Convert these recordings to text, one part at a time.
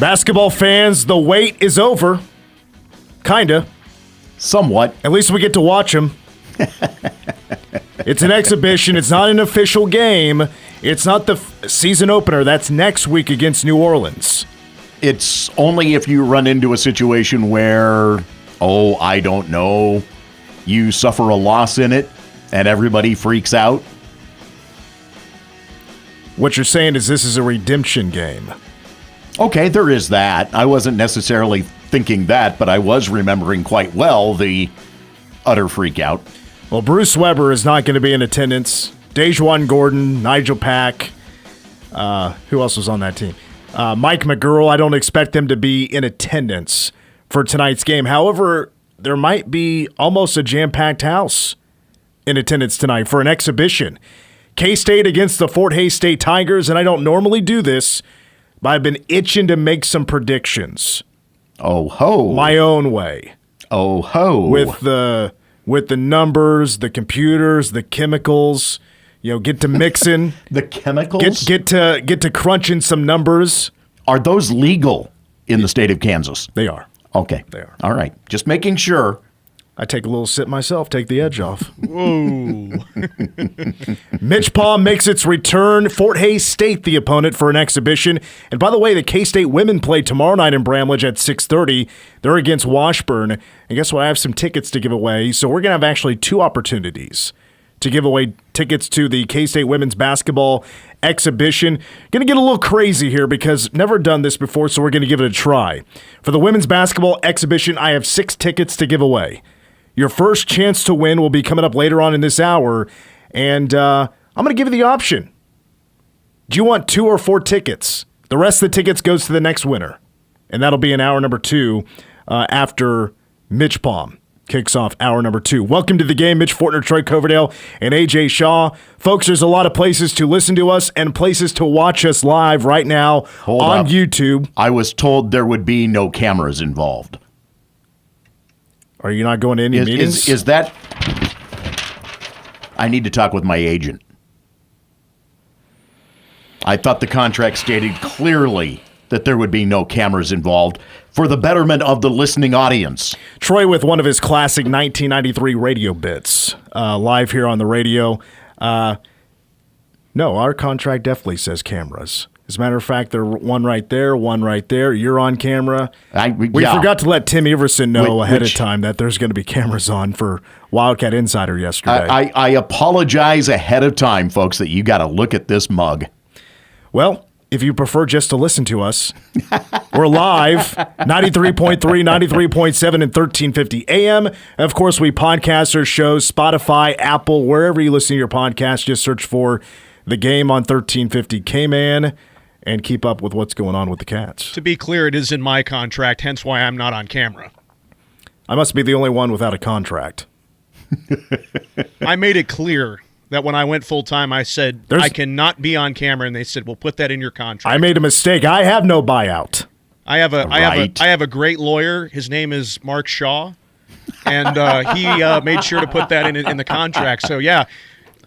Basketball fans, the wait is over. Kinda. Somewhat. At least we get to watch them. It's an exhibition. It's not an official game. It's not the season opener. That's next week against New Orleans. It's only if you run into a situation where, I don't know, you suffer a loss in it and everybody freaks out. What you're saying is this is a redemption game. Okay, there is that. I wasn't necessarily thinking that, but I was remembering quite well the utter freak out. Well, Bruce Weber is not going to be in attendance. Dejuan Gordon, Nigel Pack. Who else was on that team? Mike McGurl. I don't expect them to be in attendance for tonight's game. However, there might be almost a jam-packed house in attendance tonight for an exhibition. K-State against the Fort Hays State Tigers, and I don't normally do this, but I've been itching to make some predictions. Oh ho! My own way. Oh ho! With the numbers, the computers, the chemicals, get to mixing. The chemicals? Get to crunching some numbers. Are those legal in the state of Kansas? They are. Okay. They are. All right. Just making sure. I take a little sip myself, take the edge off. Whoa. MitchPom makes its return. Fort Hays State, the opponent, for an exhibition. And by the way, the K-State women play tomorrow night in Bramlage at 6:30. They're against Washburn. And guess what? I have some tickets to give away. So we're going to have actually two opportunities to give away tickets to the K-State women's basketball exhibition. Going to get a little crazy here because never done this before, so we're going to give it a try. For the women's basketball exhibition, I have 6 tickets to give away. Your first chance to win will be coming up later on in this hour, and I'm going to give you the option. Do you want 2 or 4 tickets? The rest of the tickets goes to the next winner, and that'll be in hour number 2 after MitchPom kicks off hour number 2. Welcome to the game, Mitch Fortner, Troy Coverdale, and AJ Shaw. Folks, there's a lot of places to listen to us and places to watch us live right now on YouTube. I was told there would be no cameras involved. Are you not going to any meetings? Is that... I need to talk with my agent. I thought the contract stated clearly that there would be no cameras involved for the betterment of the listening audience. Troy with one of his classic 1993 radio bits live here on the radio. No, our contract definitely says cameras. As a matter of fact, there's one right there. You're on camera. We forgot to let Tim Everson know ahead of time that there's going to be cameras on for Wildcat Insider yesterday. I apologize ahead of time, folks, that you got to look at this mug. Well, if you prefer just to listen to us, we're live, 93.3, 93.7, and 1350 AM. Of course, we podcast our shows, Spotify, Apple, wherever you listen to your podcast. Just search for The Game on 1350 KMAN. And keep up with what's going on with the Cats. To be clear, it is in my contract, hence why I'm not on camera. I must be the only one without a contract. I made it clear that when I went full-time, I said, I cannot be on camera, and they said, well, put that in your contract. I made a mistake. I have no buyout. I have a great lawyer. His name is Mark Shaw, and he made sure to put that in the contract. So, yeah,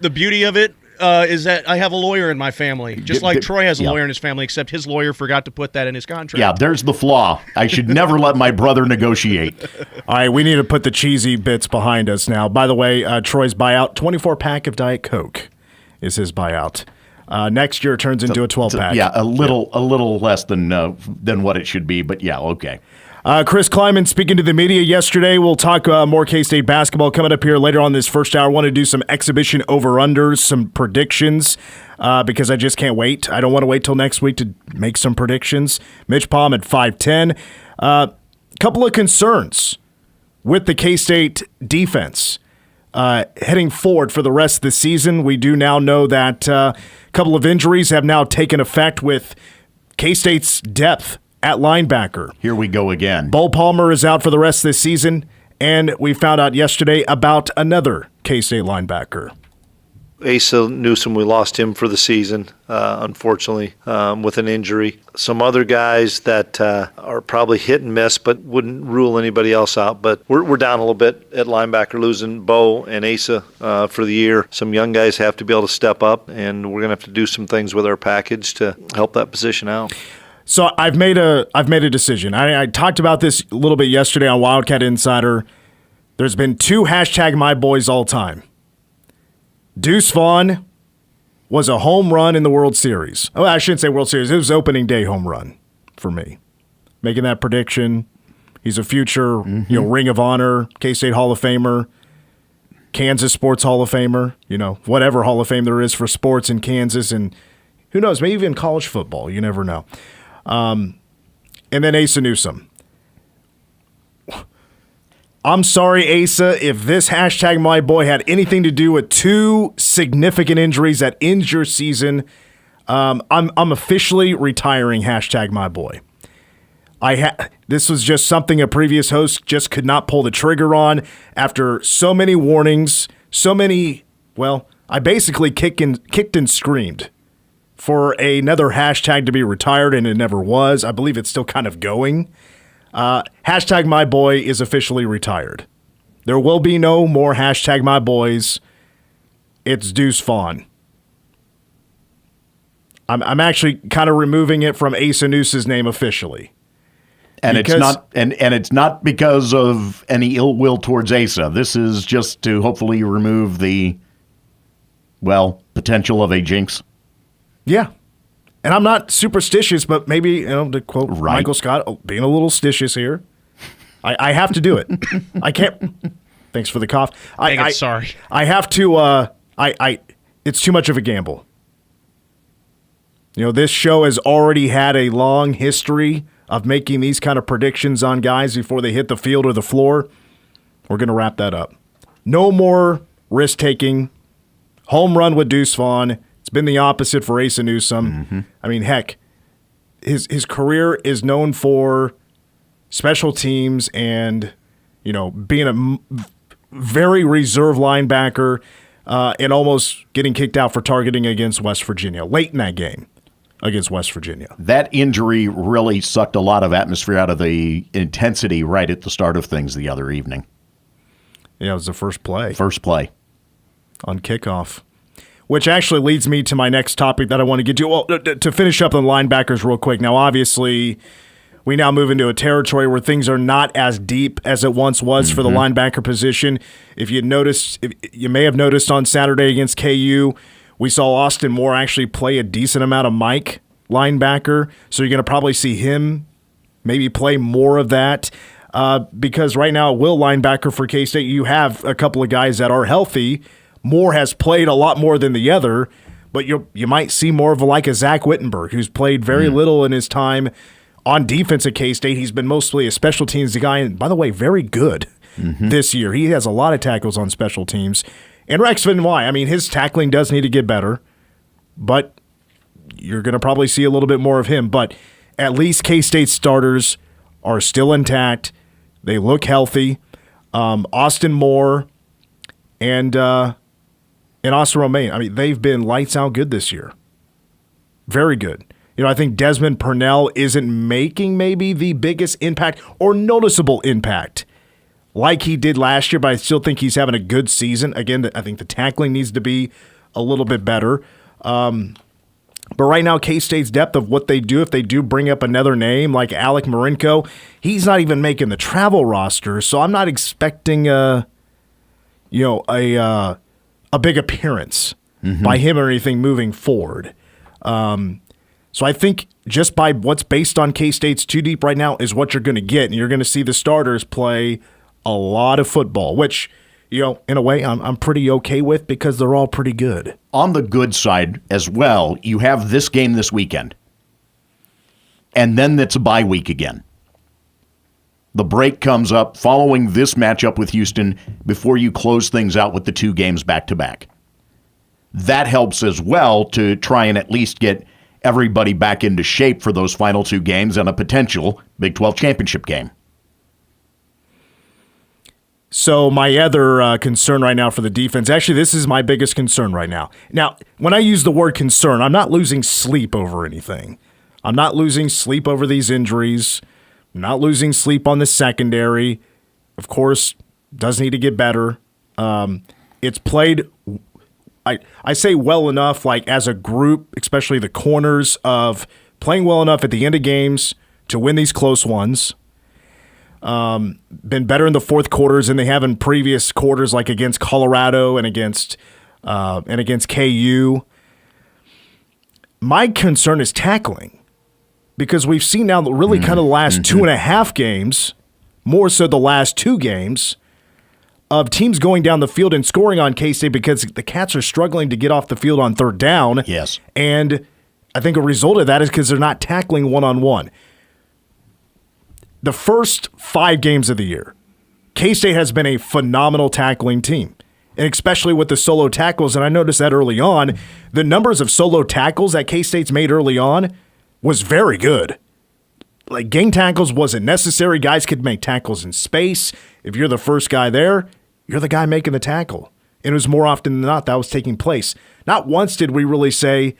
the beauty of it, is that I have a lawyer in my family, just like Troy has a lawyer in his family, except his lawyer forgot to put that in his contract. Yeah, there's the flaw. I should never let my brother negotiate. All right, we need to put the cheesy bits behind us now. By the way, Troy's buyout, 24-pack of Diet Coke is his buyout. Next year it turns into a 12-pack. Yeah, a little less than what it should be, but yeah, okay. Chris Klieman speaking to the media yesterday. We'll talk more K-State basketball coming up here later on this first hour. I want to do some exhibition over-unders, some predictions, because I just can't wait. I don't want to wait till next week to make some predictions. MitchPom at 5'10". Couple of concerns with the K-State defense heading forward for the rest of the season. We do now know that a couple of injuries have now taken effect with K-State's depth at linebacker. Here we go again. Bo Palmer is out for the rest of this season, and we found out yesterday about another K-State linebacker. Asa Newsom, we lost him for the season, unfortunately, with an injury. Some other guys that are probably hit and miss, but wouldn't rule anybody else out. But we're down a little bit at linebacker, losing Bo and Asa for the year. Some young guys have to be able to step up, and we're going to have to do some things with our package to help that position out. So I've made a decision. I talked about this a little bit yesterday on Wildcat Insider. There's been 2 #MyBoys all time. Deuce Vaughn was a home run in the World Series. Oh, I shouldn't say World Series. It was opening day home run for me. Making that prediction. He's a future, Ring of Honor, K-State Hall of Famer, Kansas Sports Hall of Famer, whatever Hall of Fame there is for sports in Kansas, and who knows, maybe even college football. You never know. And then Asa Newsom. I'm sorry, Asa, if this #MyBoy had anything to do with 2 significant injuries that ends your season, I'm officially retiring #MyBoy. This was just something a previous host just could not pull the trigger on after so many warnings, I basically kicked and screamed for another hashtag to be retired, and it never was. I believe it's still kind of going. #MyBoy is officially retired. There will be no more #MyBoys. It's Deuce Vaughn. I'm actually kind of removing it from Asa Noose's name officially. And it's not because of any ill will towards Asa. This is just to hopefully remove the potential of a jinx. Yeah. And I'm not superstitious, but maybe, to quote Michael Scott, being a little stitious here. I have to do it. I can't. Thanks for the cough. Sorry. I have to. It's too much of a gamble. This show has already had a long history of making these kind of predictions on guys before they hit the field or the floor. We're going to wrap that up. No more risk-taking. Home run with Deuce Vaughn. It's been the opposite for Asa Newsom. Mm-hmm. I mean, heck, his career is known for special teams and, being a very reserved linebacker and almost getting kicked out for targeting against West Virginia late in that game against West Virginia. That injury really sucked a lot of atmosphere out of the intensity right at the start of things the other evening. Yeah, it was the first play. First play. On kickoff. Which actually leads me to my next topic that I want to get to. Well, to finish up on linebackers real quick. Now, obviously, we now move into a territory where things are not as deep as it once was for the linebacker position. If you may have noticed on Saturday against KU, we saw Austin Moore actually play a decent amount of Mike linebacker. So you're going to probably see him maybe play more of that. Because right now, will linebacker for K-State, you have a couple of guys that are healthy. Moore has played a lot more than the other, but you might see more of a Zach Wittenberg, who's played very little in his time on defense at K-State. He's been mostly a special teams guy, and by the way, very good this year. He has a lot of tackles on special teams. And Rex Van Wy, his tackling does need to get better, but you're going to probably see a little bit more of him. But at least K-State starters are still intact. They look healthy. Austin Moore and Austin Romaine, they've been lights out good this year. Very good. I think Desmond Purnell isn't making maybe the biggest impact or noticeable impact like he did last year, but I still think he's having a good season. Again, I think the tackling needs to be a little bit better. But right now, K-State's depth of what they do, if they do bring up another name like Alec Marinko, he's not even making the travel roster, so I'm not expecting a big appearance by him or anything moving forward. So I think just by what's based on K-State's too deep right now is what you're going to get, and you're going to see the starters play a lot of football, which, in a way, I'm pretty okay with because they're all pretty good. On the good side as well, you have this game this weekend, and then it's a bye week again. The break comes up following this matchup with Houston before you close things out with the 2 games back-to-back. That helps as well to try and at least get everybody back into shape for those final 2 games and a potential Big 12 championship game. So my other concern right now for the defense, actually this is my biggest concern right now. Now, when I use the word concern, I'm not losing sleep over anything. I'm not losing sleep over these injuries. I'm not losing sleep on the secondary. Of course, does need to get better. It's played, I say well enough, as a group, especially the corners of playing well enough at the end of games to win these close ones. Been better in the fourth quarters than they have in previous quarters, like against Colorado and against KU. My concern is tackling, because we've seen now really kind of the last 2.5 games, more so the last 2 games, of teams going down the field and scoring on K-State because the Cats are struggling to get off the field on third down. Yes. And I think a result of that is because they're not tackling one-on-one. The first 5 games of the year, K-State has been a phenomenal tackling team, and especially with the solo tackles. And I noticed that early on, the numbers of solo tackles that K-State's made early on was very good. Like, gang tackles wasn't necessary. Guys could make tackles in space. If you're the first guy there, you're the guy making the tackle. And it was more often than not that was taking place. Not once did we really say,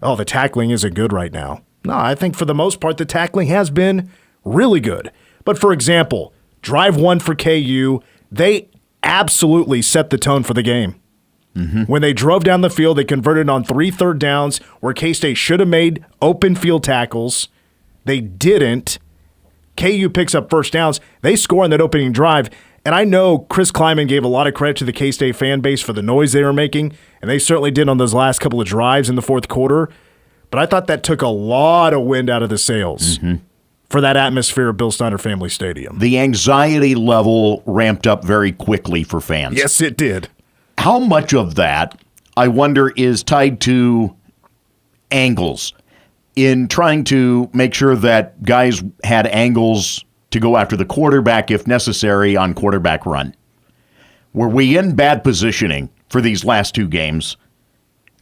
oh, the tackling isn't good right now. No, I think for the most part, the tackling has been really good. But for example, drive 1 for KU, they absolutely set the tone for the game. When they drove down the field, they converted on 3 third downs where K-State should have made open field tackles. They didn't. KU picks up first downs. They score on that opening drive. And I know Chris Klieman gave a lot of credit to the K-State fan base for the noise they were making, and they certainly did on those last couple of drives in the fourth quarter. But I thought that took a lot of wind out of the sails for that atmosphere of Bill Snyder Family Stadium. The anxiety level ramped up very quickly for fans. Yes, it did. How much of that, I wonder, is tied to angles in trying to make sure that guys had angles to go after the quarterback if necessary on quarterback run? Were we in bad positioning for these last 2 games,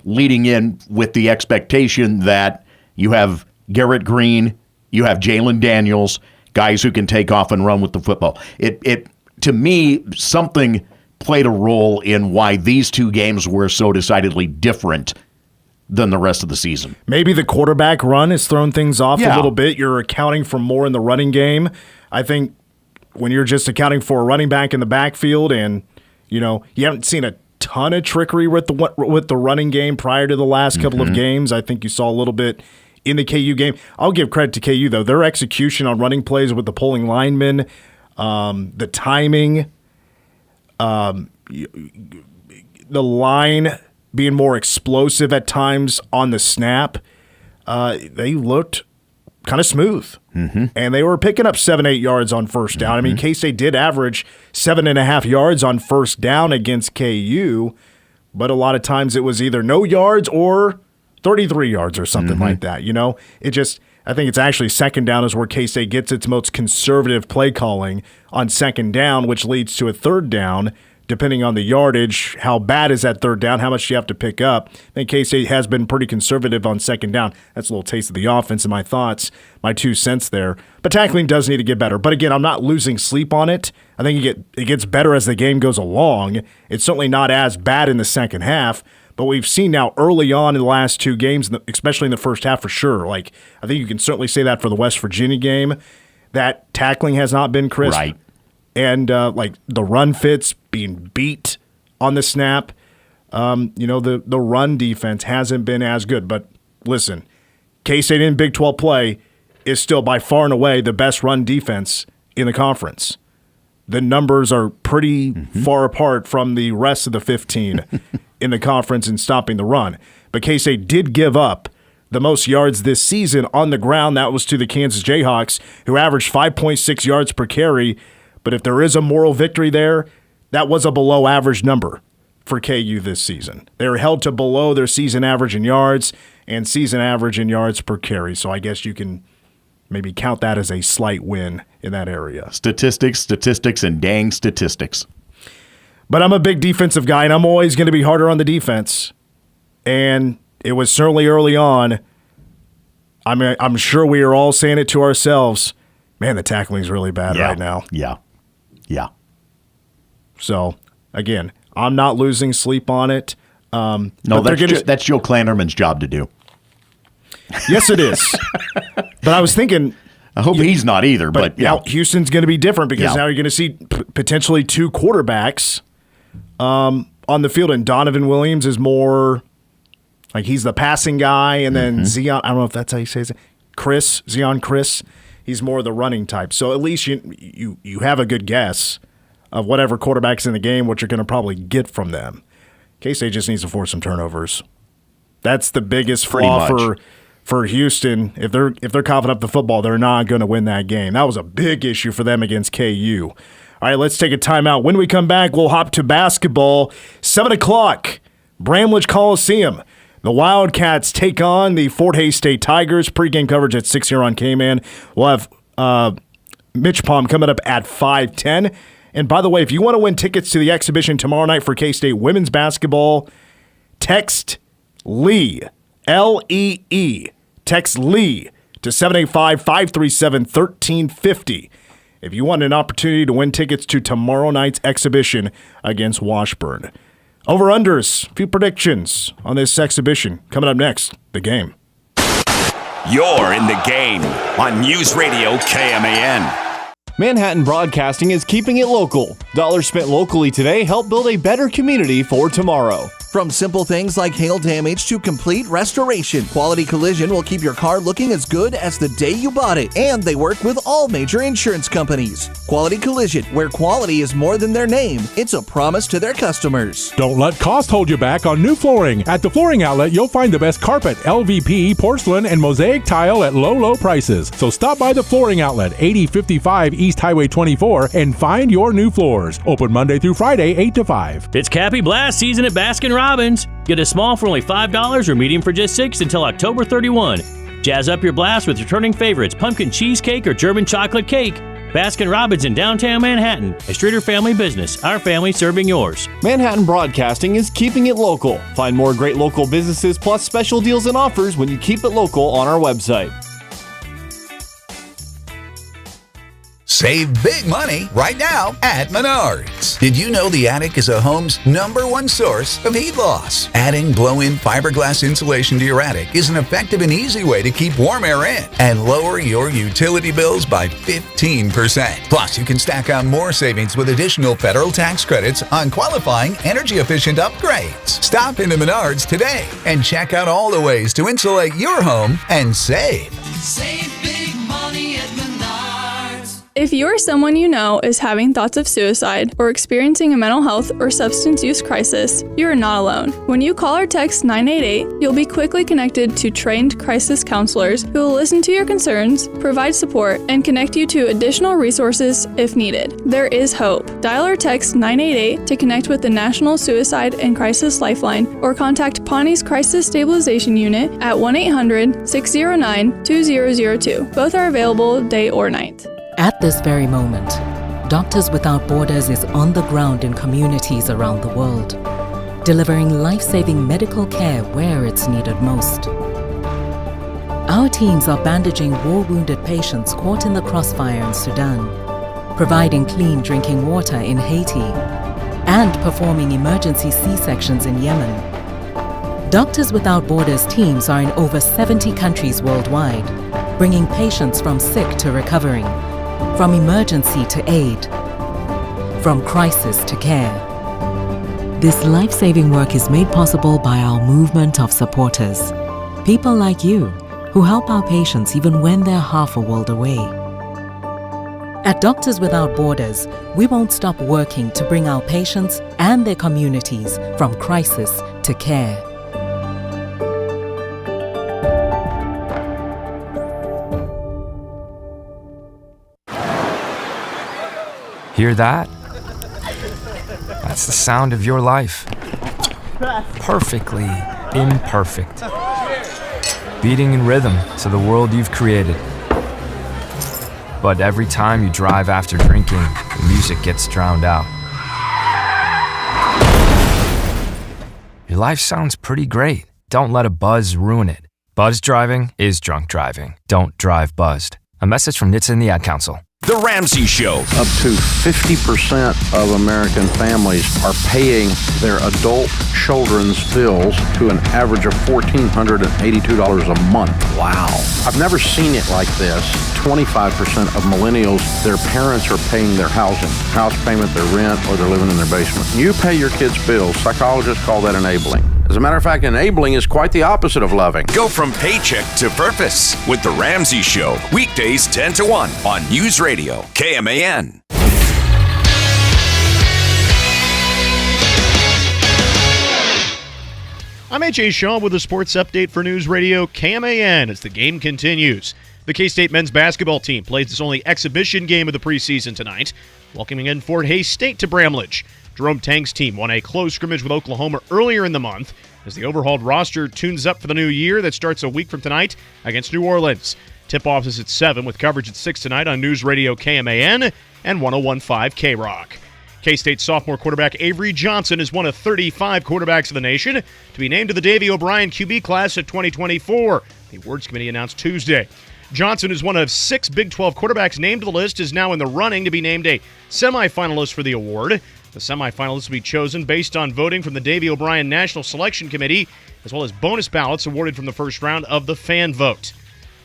leading in with the expectation that you have Garrett Green, you have Jalen Daniels, guys who can take off and run with the football? It to me, something played a role in why these 2 games were so decidedly different than the rest of the season. Maybe the quarterback run has thrown things off a little bit. You're accounting for more in the running game. I think when you're just accounting for a running back in the backfield and, you haven't seen a ton of trickery with the running game prior to the last couple of games. I think you saw a little bit in the KU game. I'll give credit to KU, though. Their execution on running plays with the pulling linemen, the timing, the line being more explosive at times on the snap, they looked kind of smooth. And they were picking up 7-8 yards on first down. I mean, K-State did average 7.5 yards on first down against KU, but a lot of times it was either no yards or 33 yards or something like that. I think it's actually second down is where K-State gets its most conservative play calling on second down, which leads to a third down. Depending on the yardage, how bad is that third down, how much do you have to pick up? I think K-State has been pretty conservative on second down. That's a little taste of the offense and my thoughts, my 2 cents there. But tackling does need to get better. But again, I'm not losing sleep on it. I think it gets better as the game goes along. It's certainly not as bad in the second half. But we've seen now early on in the last 2 games, especially in the first half for sure, I think you can certainly say that for the West Virginia game, that tackling has not been crisp. Right. And the run fits, being beat on the snap, the run defense hasn't been as good. But listen, K-State in Big 12 play is still by far and away the best run defense in the conference. The numbers are pretty far apart from the rest of the 15 in the conference in stopping the run. But K-State did give up the most yards this season on the ground. That was to the Kansas Jayhawks, who averaged 5.6 yards per carry. But if there is a moral victory there, that was a below-average number for KU this season. They were held to below their season average in yards and season average in yards per carry. So I guess you can maybe count that as a slight win in that area. Statistics, and dang statistics. But I'm a big defensive guy, and I'm always going to be harder on the defense. And it was certainly early on. I mean, I'm sure we are all saying it to ourselves. Man, the tackling's really bad right now. Yeah. So, again, I'm not losing sleep on it. No, that's Joe Klanderman's job to do. Yes, it is. But I was thinking, I hope he's not either. But now Houston's going to be different because now you're going to see potentially 2 quarterbacks on the field, and Donovan Williams is more Like he's the passing guy, and then Zion, I don't know if that's how you say it, Zion Chris, he's more the running type. So at least you have a good guess of whatever quarterback's in the game, what you're going to probably get from them. K-State just needs to force some turnovers. That's the biggest flaw for Houston. If they're coughing up the football, they're not going to win that game. That was a big issue for them against KU. All right, let's take a timeout. When we come back, we'll hop to basketball. 7 o'clock, Bramlage Coliseum. The Wildcats take on the Fort Hays State Tigers. Pre-game coverage at 6 here on KMAN. We'll have MitchPom coming up at 5:10. And by the way, if you want to win tickets to the exhibition tomorrow night for K-State women's basketball, text Lee, L-E-E. Text Lee to 785-537-1350 if you want an opportunity to win tickets to tomorrow night's exhibition against Washburn. Over-unders, a few predictions on this exhibition. Coming up next, the game. You're in the game on News Radio KMAN. Manhattan Broadcasting is keeping it local. Dollars spent locally today help build a better community for tomorrow. From simple things like hail damage to complete restoration, Quality Collision will keep your car looking as good as the day you bought it. And they work with all major insurance companies. Quality Collision, where quality is more than their name, it's a promise to their customers. Don't let cost hold you back on new flooring. At the Flooring Outlet, you'll find the best carpet, LVP, porcelain, and mosaic tile at low, low prices. So stop by the Flooring Outlet, 8055 East Highway 24, and find your new floors. Open Monday through Friday, 8 to 5. It's Cappy Blast season at Baskin Robbins. Get a small for only $5 or medium for just $6 until October 31. Jazz up your blast with returning favorites, pumpkin cheesecake or German chocolate cake. Baskin Robbins in downtown Manhattan, a Streeter family business. Our family serving yours. Manhattan Broadcasting is keeping it local. Find more great local businesses plus special deals and offers when you keep it local on our website. Save big money right now at Menards. Did you know the attic is a home's #1 source of heat loss? Adding blow-in fiberglass insulation to your attic is an effective and easy way to keep warm air in and lower your utility bills by 15%. Plus, you can stack on more savings with additional federal tax credits on qualifying energy-efficient upgrades. Stop into Menards today and check out all the ways to insulate your home and save. Save big money at Menards. If you or someone you know is having thoughts of suicide or experiencing a mental health or substance use crisis, you are not alone. When you call or text 988, you'll be quickly connected to trained crisis counselors who will listen to your concerns, provide support, and connect you to additional resources if needed. There is hope. Dial or text 988 to connect with the National Suicide and Crisis Lifeline or contact Pawnee's Crisis Stabilization Unit at 1-800-609-2002. Both are available day or night. At this very moment, Doctors Without Borders is on the ground in communities around the world, delivering life-saving medical care where it's needed most. Our teams are bandaging war-wounded patients caught in the crossfire in Sudan, providing clean drinking water in Haiti, and performing emergency C-sections in Yemen. Doctors Without Borders teams are in over 70 countries worldwide, bringing patients from sick to recovering, from emergency to aid, from crisis to care. This life-saving work is made possible by our movement of supporters, people like you who help our patients even when they're half a world away. At Doctors Without Borders, we won't stop working to bring our patients and their communities from crisis to care. Hear that? That's the sound of your life. Perfectly imperfect. Beating in rhythm to the world you've created. But every time you drive after drinking, the music gets drowned out. Your life sounds pretty great. Don't let a buzz ruin it. Buzz driving is drunk driving. Don't drive buzzed. A message from NHTSA and the Ad Council. The Ramsey Show. Up to 50% of American families are paying their adult children's bills to an average of $1,482 a month. Wow. I've never seen it like this. 25% of millennials, their parents are paying their housing, house payment, their rent, or they're living in their basement. You pay your kids' bills. Psychologists call that enabling. As a matter of fact, enabling is quite the opposite of loving. Go from paycheck to purpose with The Ramsey Show. Weekdays 10 to 1 on News Radio, KMAN. I'm H.A. Shaw with a sports update for News Radio KMAN as the game continues. The K-State men's basketball team plays its only exhibition game of the preseason tonight, welcoming in Fort Hays State to Bramlage. Jerome Tang's team won a close scrimmage with Oklahoma earlier in the month as the overhauled roster tunes up for the new year that starts a week from tonight against New Orleans. Tip-off is at 7 with coverage at 6 tonight on News Radio KMAN and 101.5 K-Rock. K-State sophomore quarterback Avery Johnson is one of 35 quarterbacks of the nation to be named to the Davy O'Brien QB class of 2024, the awards committee announced Tuesday. Johnson is one of 6 Big 12 quarterbacks named to the list, is now in the running to be named a semifinalist for the award. The semifinalists will be chosen based on voting from the Davy O'Brien National Selection Committee, as well as bonus ballots awarded from the first round of the fan vote.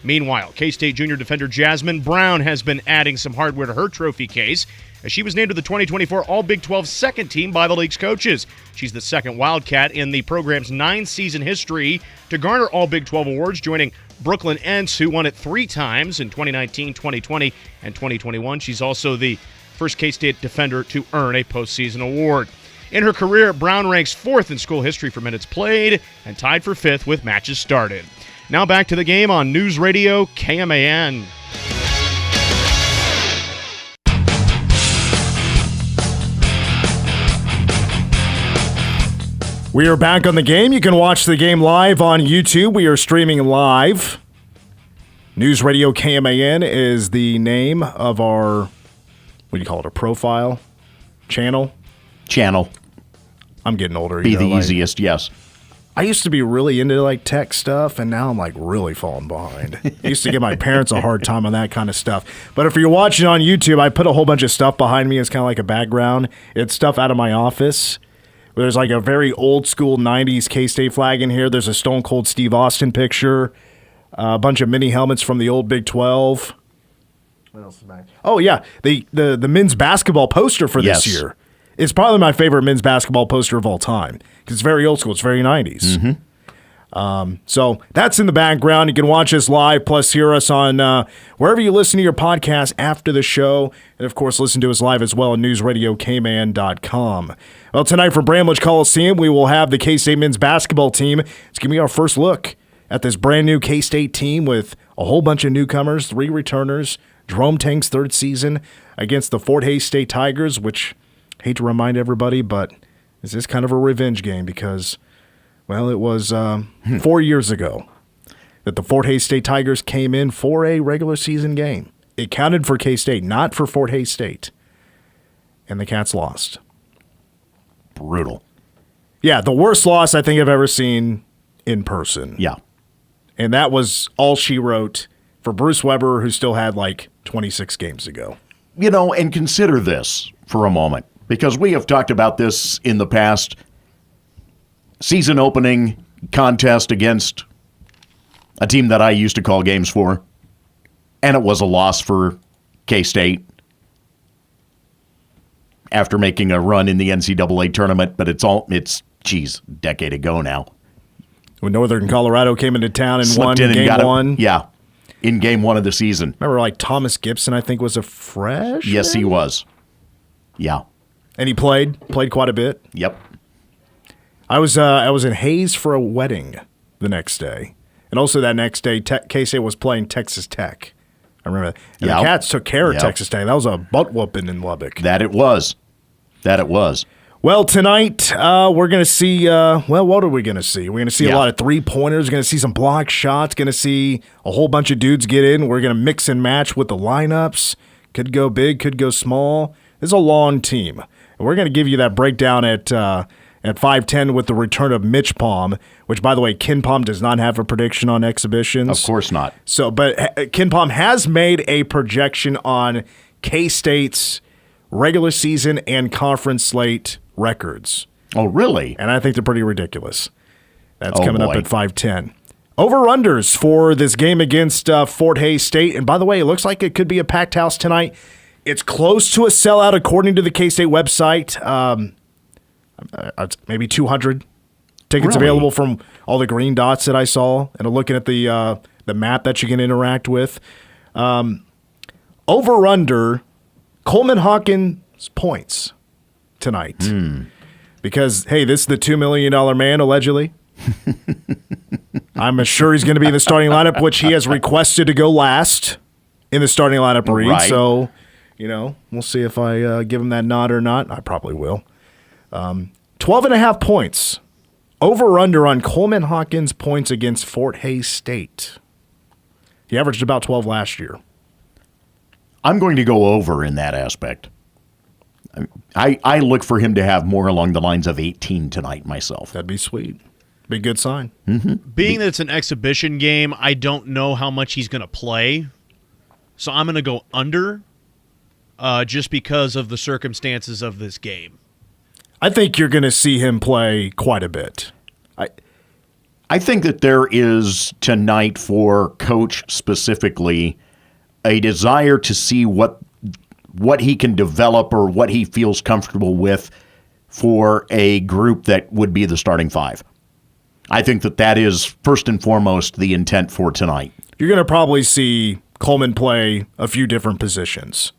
Meanwhile, K-State junior defender Jasmine Brown has been adding some hardware to her trophy case as she was named to the 2024 All-Big 12 second team by the league's coaches. She's the second Wildcat in the program's 9-season history to garner All-Big 12 awards, joining Brooklyn Entz, who won it 3 times in 2019, 2020, and 2021. She's also the first K-State defender to earn a postseason award. In her career, Brown ranks 4th in school history for minutes played and tied for 5th with matches started. Now back to the game on News Radio KMAN. We are back on the game. You can watch the game live on YouTube. We are streaming live. News Radio KMAN is the name of our, what do you call it, a profile? Channel? I'm getting older. Be the easiest, yes. I used to be really into like tech stuff, and now I'm like really falling behind. I used to give my parents a hard time on that kind of stuff. But if you're watching on YouTube, I put a whole bunch of stuff behind me as kind of like a background. It's stuff out of my office. There's like a very old school 90s K-State flag in here. There's a Stone Cold Steve Austin picture, a bunch of mini helmets from the old Big 12. What else is back? Oh, yeah, the men's basketball poster for this year. It's probably my favorite men's basketball poster of all time because it's very old school. It's very 90s. Mm-hmm. So that's in the background. You can watch us live, plus hear us on wherever you listen to your podcast after the show. And, of course, listen to us live as well at newsradiokman.com. Well, tonight from Bramlage Coliseum, we will have the K-State men's basketball team. It's going to be our first look at this brand-new K-State team with a whole bunch of newcomers, 3 returners, Jerome Tang's 3rd season against the Fort Hays State Tigers, which – hate to remind everybody, but this is kind of a revenge game because, well, it was 4 years ago that the Fort Hays State Tigers came in for a regular season game. It counted for K-State, not for Fort Hays State. And the Cats lost. Brutal. Yeah, the worst loss I think I've ever seen in person. Yeah. And that was all she wrote for Bruce Weber, who still had like 26 games to go. You know, and consider this for a moment. Because we have talked about this in the past. Season opening contest against a team that I used to call games for. And it was a loss for K-State after making a run in the NCAA tournament. But it's a decade ago now. When Northern Colorado came into town and Slipped won in and game got one. Yeah, in game 1 of the season. Remember, like Thomas Gibson, I think, was a freshman? Yes, he was. Yeah. And he played quite a bit. Yep. I was in Hayes for a wedding the next day. And also that next day, K-State was playing Texas Tech. I remember that. And the Cats took care of Texas Tech. That was a butt whooping in Lubbock. That it was. Well, tonight we're going to see, what are we going to see? We're going to see a lot of three-pointers. We're going to see some block shots. Going to see a whole bunch of dudes get in. We're going to mix and match with the lineups. Could go big, could go small. This is a long team. And we're going to give you that breakdown at 5:10 with the return of MitchPom, which, by the way, KenPom does not have a prediction on exhibitions. Of course not. So, but KenPom has made a projection on K-State's regular season and conference slate records. Oh, really? And I think they're pretty ridiculous. That's coming up at 5:10. Over-unders for this game against Fort Hays State. And by the way, it looks like it could be a packed house tonight. It's close to a sellout according to the K-State website. Maybe 200 tickets Really? available from all the green dots that I saw, and looking at the map that you can interact with. Over/under Coleman Hawkins points tonight. Because, hey, this is the $2 million man, allegedly. I'm sure he's going to be in the starting lineup, which he has requested to go last in the starting lineup read. Right. So, we'll see if I give him that nod or not. I probably will. 12.5 points. Over/under on Coleman Hawkins points against Fort Hays State. He averaged about 12 last year. I'm going to go over in that aspect. I look for him to have more along the lines of 18 tonight myself. That'd be sweet. Be a good sign. Being that it's an exhibition game, I don't know how much he's going to play. So I'm going to go under just because of the circumstances of this game. I think you're going to see him play quite a bit. I think that there is tonight for Coach specifically a desire to see what he can develop or what he feels comfortable with for a group that would be the starting five. I think that is first and foremost the intent for tonight. You're going to probably see Coleman play a few different positions.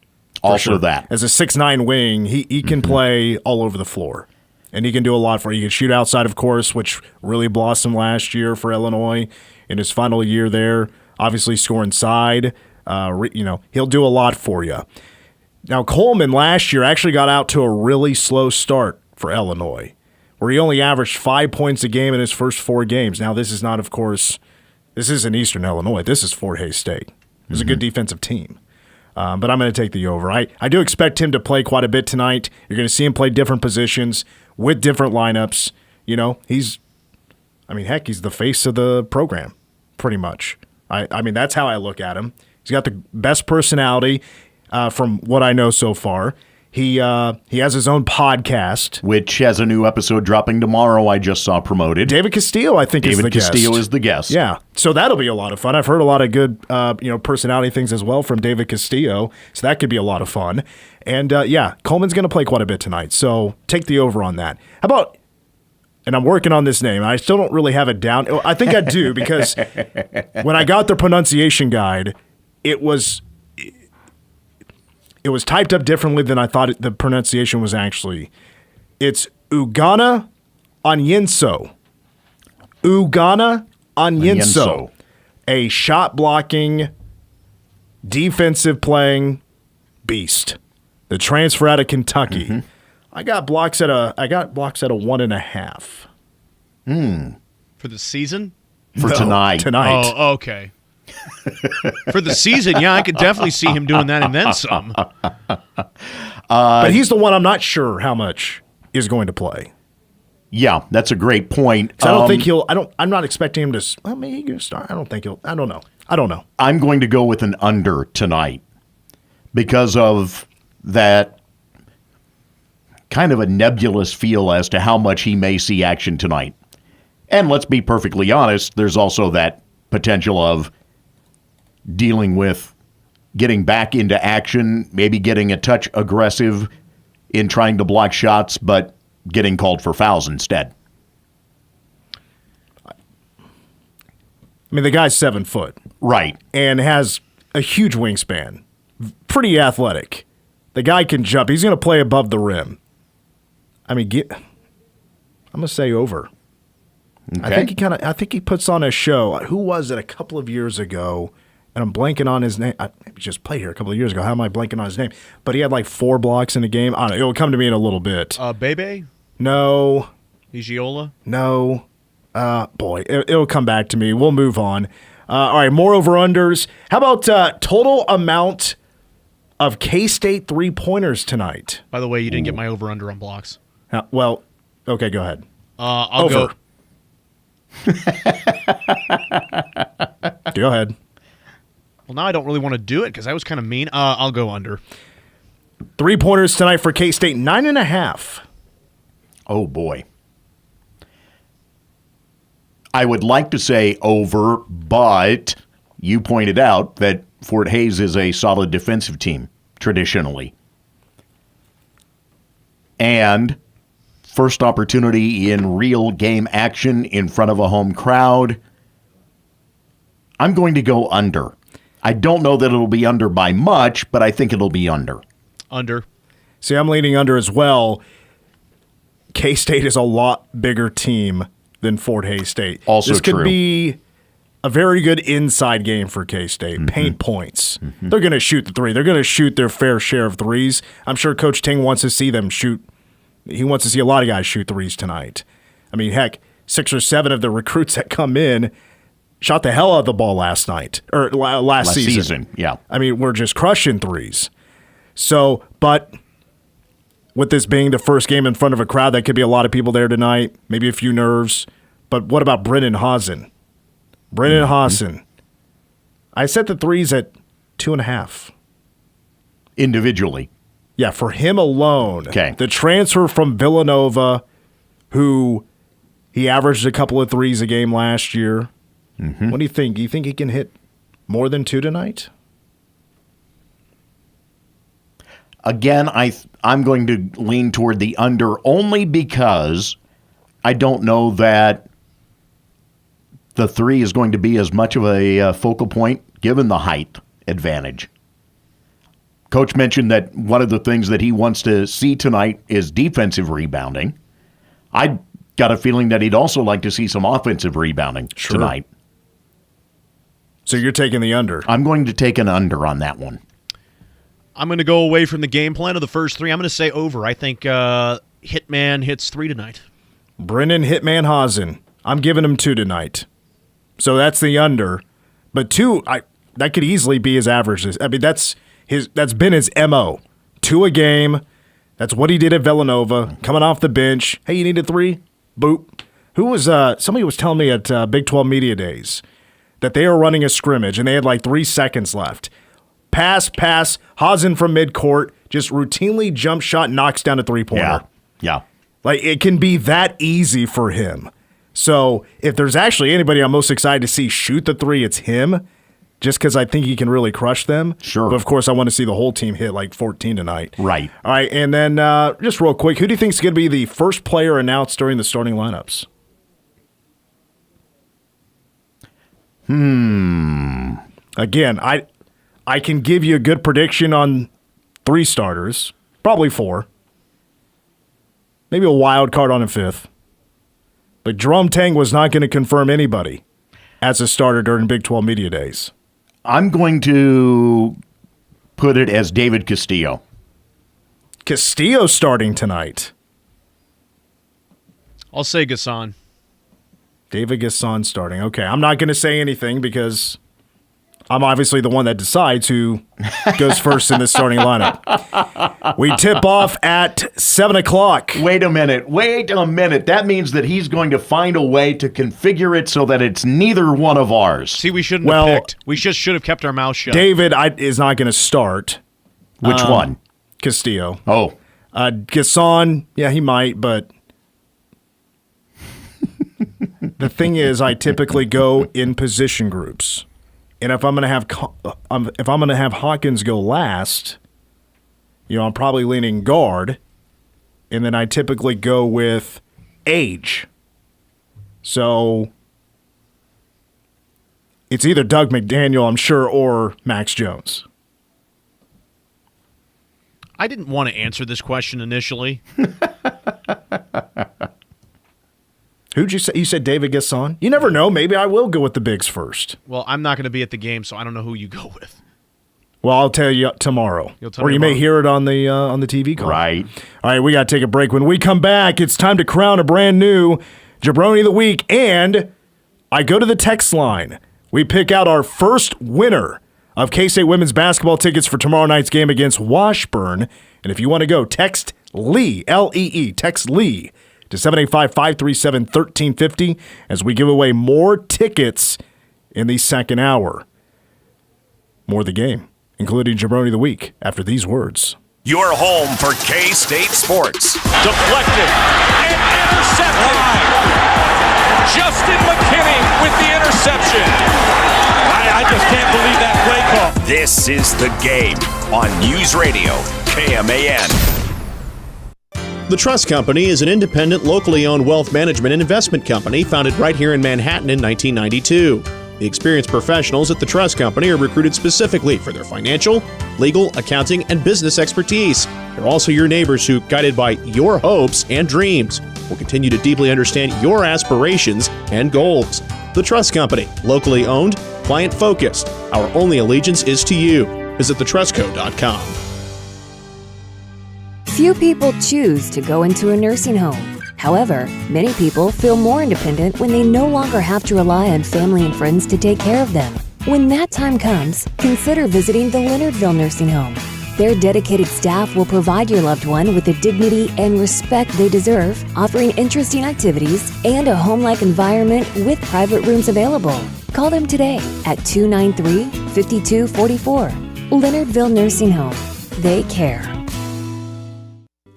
Also that. As a 6'9" wing, he can play all over the floor. And he can do a lot for you. He can shoot outside, of course, which really blossomed last year for Illinois in his final year there. Obviously score inside. He'll do a lot for you. Now, Coleman last year actually got out to a really slow start for Illinois, where he only averaged 5 points a game in his first 4 games. Now, this is not, of course, this isn't Eastern Illinois. This is Fort Hays State. It's a good defensive team. But I'm going to take the over. I do expect him to play quite a bit tonight. You're going to see him play different positions with different lineups. He's the face of the program, pretty much. I mean, that's how I look at him. He's got the best personality from what I know so far. He has his own podcast, which has a new episode dropping tomorrow. I just saw promoted. David Castillo, I think, is the guest. David Castillo is the guest. Yeah, so that'll be a lot of fun. I've heard a lot of good, personality things as well from David Castillo, so that could be a lot of fun. And Coleman's going to play quite a bit tonight, so take the over on that. How about? And I'm working on this name. I still don't really have it down. I think I do because when I got the pronunciation guide, it was typed up differently than I thought the pronunciation was actually. It's Ugana Onyenso. Ugana Onyenso. A shot-blocking, defensive-playing beast. The transfer out of Kentucky. I got blocks at a 1.5. For the season? For tonight. Tonight. Oh, okay. For the season, I could definitely see him doing that and then some. But he's the one I'm not sure how much is going to play. Yeah, that's a great point. So I don't think I'm not expecting him to. Well, maybe he's going to start. I don't know. I'm going to go with an under tonight because of that kind of a nebulous feel as to how much he may see action tonight. And let's be perfectly honest, there's also that potential of dealing with getting back into action, maybe getting a touch aggressive in trying to block shots, but getting called for fouls instead. I mean, the guy's 7 foot. Right. And has a huge wingspan. Pretty athletic. The guy can jump. He's going to play above the rim. I mean, I'm going to say over. Okay. I think he puts on a show. Who was it a couple of years ago? And I'm blanking on his name. He just played here a couple of years ago. How am I blanking on his name? But he had like 4 blocks in a game. I don't know. It'll come to me in a little bit. Bebe? No. Igiola? No. It'll come back to me. We'll move on. All right, more over-unders. How about total amount of K-State three-pointers tonight? By the way, you didn't get my over-under on blocks. Well, okay, go ahead. I'll go. Go ahead. Well, now I don't really want to do it because I was kind of mean. I'll go under. Three-pointers tonight for K-State, 9.5. Oh, boy. I would like to say over, but you pointed out that Fort Hays is a solid defensive team, traditionally. And first opportunity in real game action in front of a home crowd. I'm going to go under. I don't know that it'll be under by much, but I think it'll be under. Under. See, I'm leaning under as well. K-State is a lot bigger team than Fort Hays State. Also this could true. be a very good inside game for K-State. Paint points. They're going to shoot the three. They're going to shoot their fair share of threes. I'm sure Coach Ting wants to see them shoot. He wants to see a lot of guys shoot threes tonight. I mean, heck, 6 or 7 of the recruits that come in shot the hell out of the ball last night, or last season. Yeah. I mean, we're just crushing threes. So, but with this being the first game in front of a crowd, that could be a lot of people there tonight, maybe a few nerves. But what about Brennan Hausen? Brennan Hausen. I set the threes at 2.5. Individually. Yeah, for him alone. Okay. The transfer from Villanova, who he averaged a couple of threes a game last year. What do you think? Do you think he can hit more than 2 tonight? Again, I'm going to lean toward the under only because I don't know that the 3 is going to be as much of a focal point given the height advantage. Coach mentioned that one of the things that he wants to see tonight is defensive rebounding. I got a feeling that he'd also like to see some offensive rebounding tonight. So you're taking the under. I'm going to take an under on that one. I'm going to go away from the game plan of the first 3. I'm going to say over. I think Hitman hits 3 tonight. Brennan Hitman Hausen. I'm giving him 2 tonight. So that's the under. But 2, that could easily be his average. I mean, that's been his MO. 2 a game. That's what he did at Villanova. Coming off the bench. Hey, you need a 3? Boop. Somebody was telling me at Big 12 Media Days that they were running a scrimmage and they had like 3 seconds left. Pass, Hausen from midcourt, just routinely jump shot, knocks down a 3-pointer. Yeah. Like, it can be that easy for him. So, if there's actually anybody I'm most excited to see shoot the 3, it's him, just because I think he can really crush them. Sure. But, of course, I want to see the whole team hit like 14 tonight. Right. All right, and then just real quick, who do you think is going to be the first player announced during the starting lineups? Again, I can give you a good prediction on 3 starters, probably 4. Maybe a wild card on a 5th. But Jerome Tang was not going to confirm anybody as a starter during Big 12 Media Days. I'm going to put it as David Castillo. Castillo starting tonight. I'll say Gasson. David Gasson starting. Okay, I'm not going to say anything because I'm obviously the one that decides who goes first in the starting lineup. We tip off at 7 o'clock. Wait a minute. That means that he's going to find a way to configure it so that it's neither one of ours. See, we shouldn't have picked. We just should have kept our mouth shut. David is not going to start. Which one? Castillo. Oh. Gasson, yeah, he might, but the thing is, I typically go in position groups. And if I'm going to have Hawkins go last, I'm probably leaning guard, and then I typically go with age. So it's either Doug McDaniel, I'm sure, or Max Jones. I didn't want to answer this question initially. Who'd you say? You said David Gasson? You never know. Maybe I will go with the bigs first. Well, I'm not going to be at the game, so I don't know who you go with. Well, I'll tell you tomorrow. You'll tell or me you tomorrow? may hear it on the TV call. Right. All right, we got to take a break. When we come back, it's time to crown a brand new Jabroni of the Week. And I go to the text line. We pick out our first winner of K-State women's basketball tickets for tomorrow night's game against Washburn. And if you want to go, text Lee, L-E-E, text Lee to 785-537-1350 as we give away more tickets in the second hour. More of the game, including Jabroni of the Week, after these words. Your home for K-State sports. Deflected and intercepted. Justin McKinney with the interception. I just can't believe that play call. This is The Game on News Radio KMAN. The Trust Company is an independent, locally owned wealth management and investment company founded right here in Manhattan in 1992. The experienced professionals at the Trust Company are recruited specifically for their financial, legal, accounting, and business expertise. They're also your neighbors who, guided by your hopes and dreams, will continue to deeply understand your aspirations and goals. The Trust Company, locally owned, client-focused. Our only allegiance is to you. Visit thetrustco.com. Few people choose to go into a nursing home. However, many people feel more independent when they no longer have to rely on family and friends to take care of them. When that time comes, consider visiting the Leonardville Nursing Home. Their dedicated staff will provide your loved one with the dignity and respect they deserve, offering interesting activities and a home-like environment with private rooms available. Call them today at 293-5244. Leonardville Nursing Home. They care.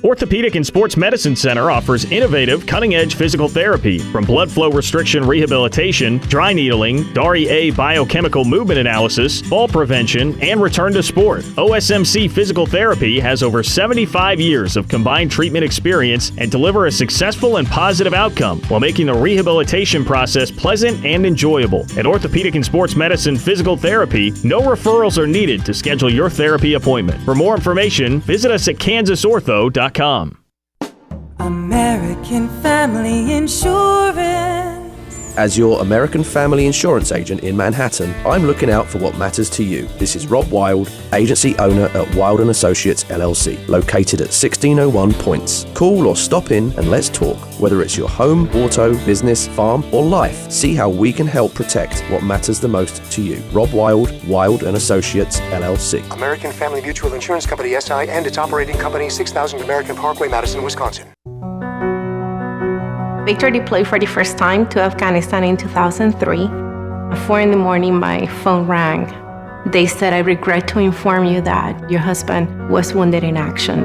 Orthopedic and Sports Medicine Center offers innovative, cutting-edge physical therapy from blood flow restriction rehabilitation, dry needling, DARI-A biochemical movement analysis, fall prevention, and return to sport. OSMC Physical Therapy has over 75 years of combined treatment experience and deliver a successful and positive outcome while making the rehabilitation process pleasant and enjoyable. At Orthopedic and Sports Medicine Physical Therapy, no referrals are needed to schedule your therapy appointment. For more information, visit us at kansasortho.com. American Family Insurance. As your American Family Insurance agent in Manhattan, I'm looking out for what matters to you. This is Rob Wild, agency owner at Wild & Associates LLC, located at 1601 Points. Call or stop in and let's talk. Whether it's your home, auto, business, farm, or life, see how we can help protect what matters the most to you. Rob Wild, Wild & Associates LLC. American Family Mutual Insurance Company, SI, and its operating company, 6000 American Parkway, Madison, Wisconsin. Victor deployed for the first time to Afghanistan in 2003. At 4 in the morning, my phone rang. They said, "I regret to inform you that your husband was wounded in action."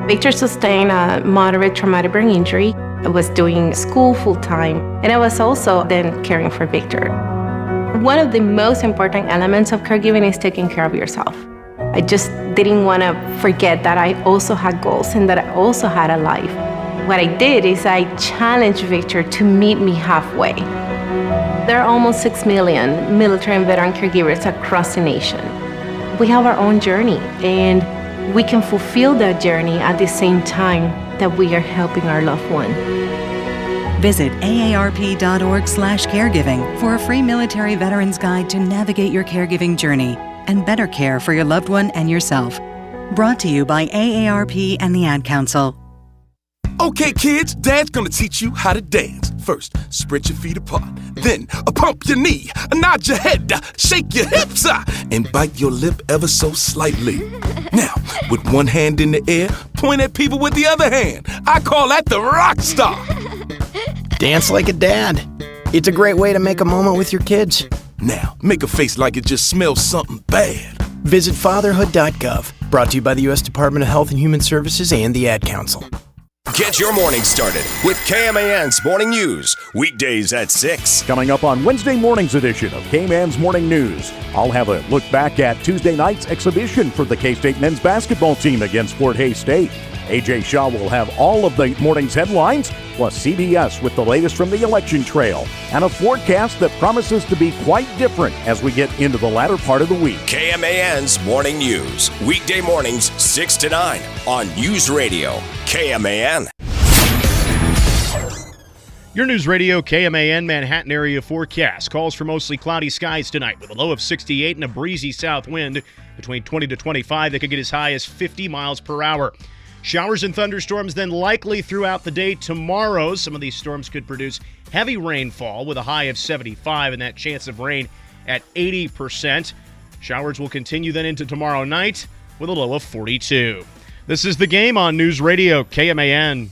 Victor sustained a moderate traumatic brain injury. I was doing school full-time, and I was also then caring for Victor. One of the most important elements of caregiving is taking care of yourself. I just didn't want to forget that I also had goals and that I also had a life. What I did is I challenged Victor to meet me halfway. There are almost 6 million military and veteran caregivers across the nation. We have our own journey, and we can fulfill that journey at the same time that we are helping our loved one. Visit aarp.org/caregiving for a free military veterans guide to navigate your caregiving journey and better care for your loved one and yourself. Brought to you by AARP and the Ad Council. Okay, kids, Dad's gonna teach you how to dance. First, spread your feet apart. Then, pump your knee, nod your head, shake your hips, and bite your lip ever so slightly. Now, with one hand in the air, point at people with the other hand. I call that the rock star. Dance like a dad. It's a great way to make a moment with your kids. Now, make a face like it just smells something bad. Visit fatherhood.gov. Brought to you by the U.S. Department of Health and Human Services and the Ad Council. Get your morning started with KMAN's Morning News, weekdays at 6. Coming up on Wednesday morning's edition of KMAN's Morning News, I'll have a look back at Tuesday night's exhibition for the K-State men's basketball team against Fort Hays State. A.J. Shaw will have all of the morning's headlines, plus CBS with the latest from the election trail, and a forecast that promises to be quite different as we get into the latter part of the week. KMAN's Morning News, weekday mornings 6 to 9 on News Radio, KMAN. Your News Radio KMAN Manhattan area forecast calls for mostly cloudy skies tonight with a low of 68 and a breezy south wind between 20 to 25 that could get as high as 50 miles per hour. Showers and thunderstorms then likely throughout the day tomorrow. Some of these storms could produce heavy rainfall with a high of 75 and that chance of rain at 80%. Showers will continue then into tomorrow night with a low of 42. This is The Game on News Radio KMAN.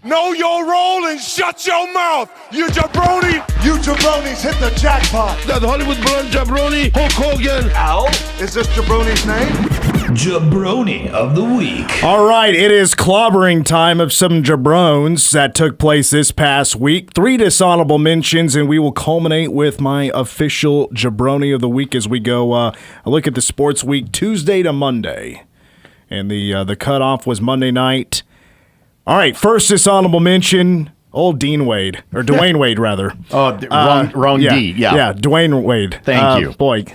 Know your role and shut your mouth, you jabroni. You jabronis hit the jackpot. That Hollywood blonde jabroni, Hulk Hogan. Ow. Is this jabroni's name? Jabroni of the week. All right, it is clobbering time of some jabrones that took place this past week. 3 dishonorable mentions, and we will culminate with my official jabroni of the week as we go a look at the sports week Tuesday to Monday. And the cutoff was Monday night. All right, first dishonorable mention, old Dean Wade, or Dwayne Wade, rather. Oh, wrong D, yeah. Yeah, Dwayne Wade. Thank you. Boy,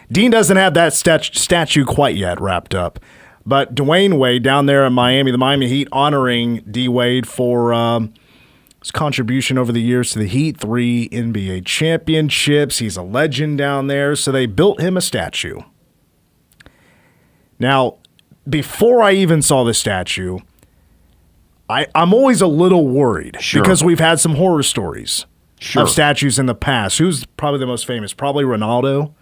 Dean doesn't have that statue quite yet wrapped up. But Dwayne Wade down there in Miami, the Miami Heat honoring D. Wade for his contribution over the years to the Heat, 3 NBA championships. He's a legend down there, so they built him a statue. Now, before I even saw the statue, I'm always a little worried because we've had some horror stories of statues in the past. Who's probably the most famous? Probably Ronaldo.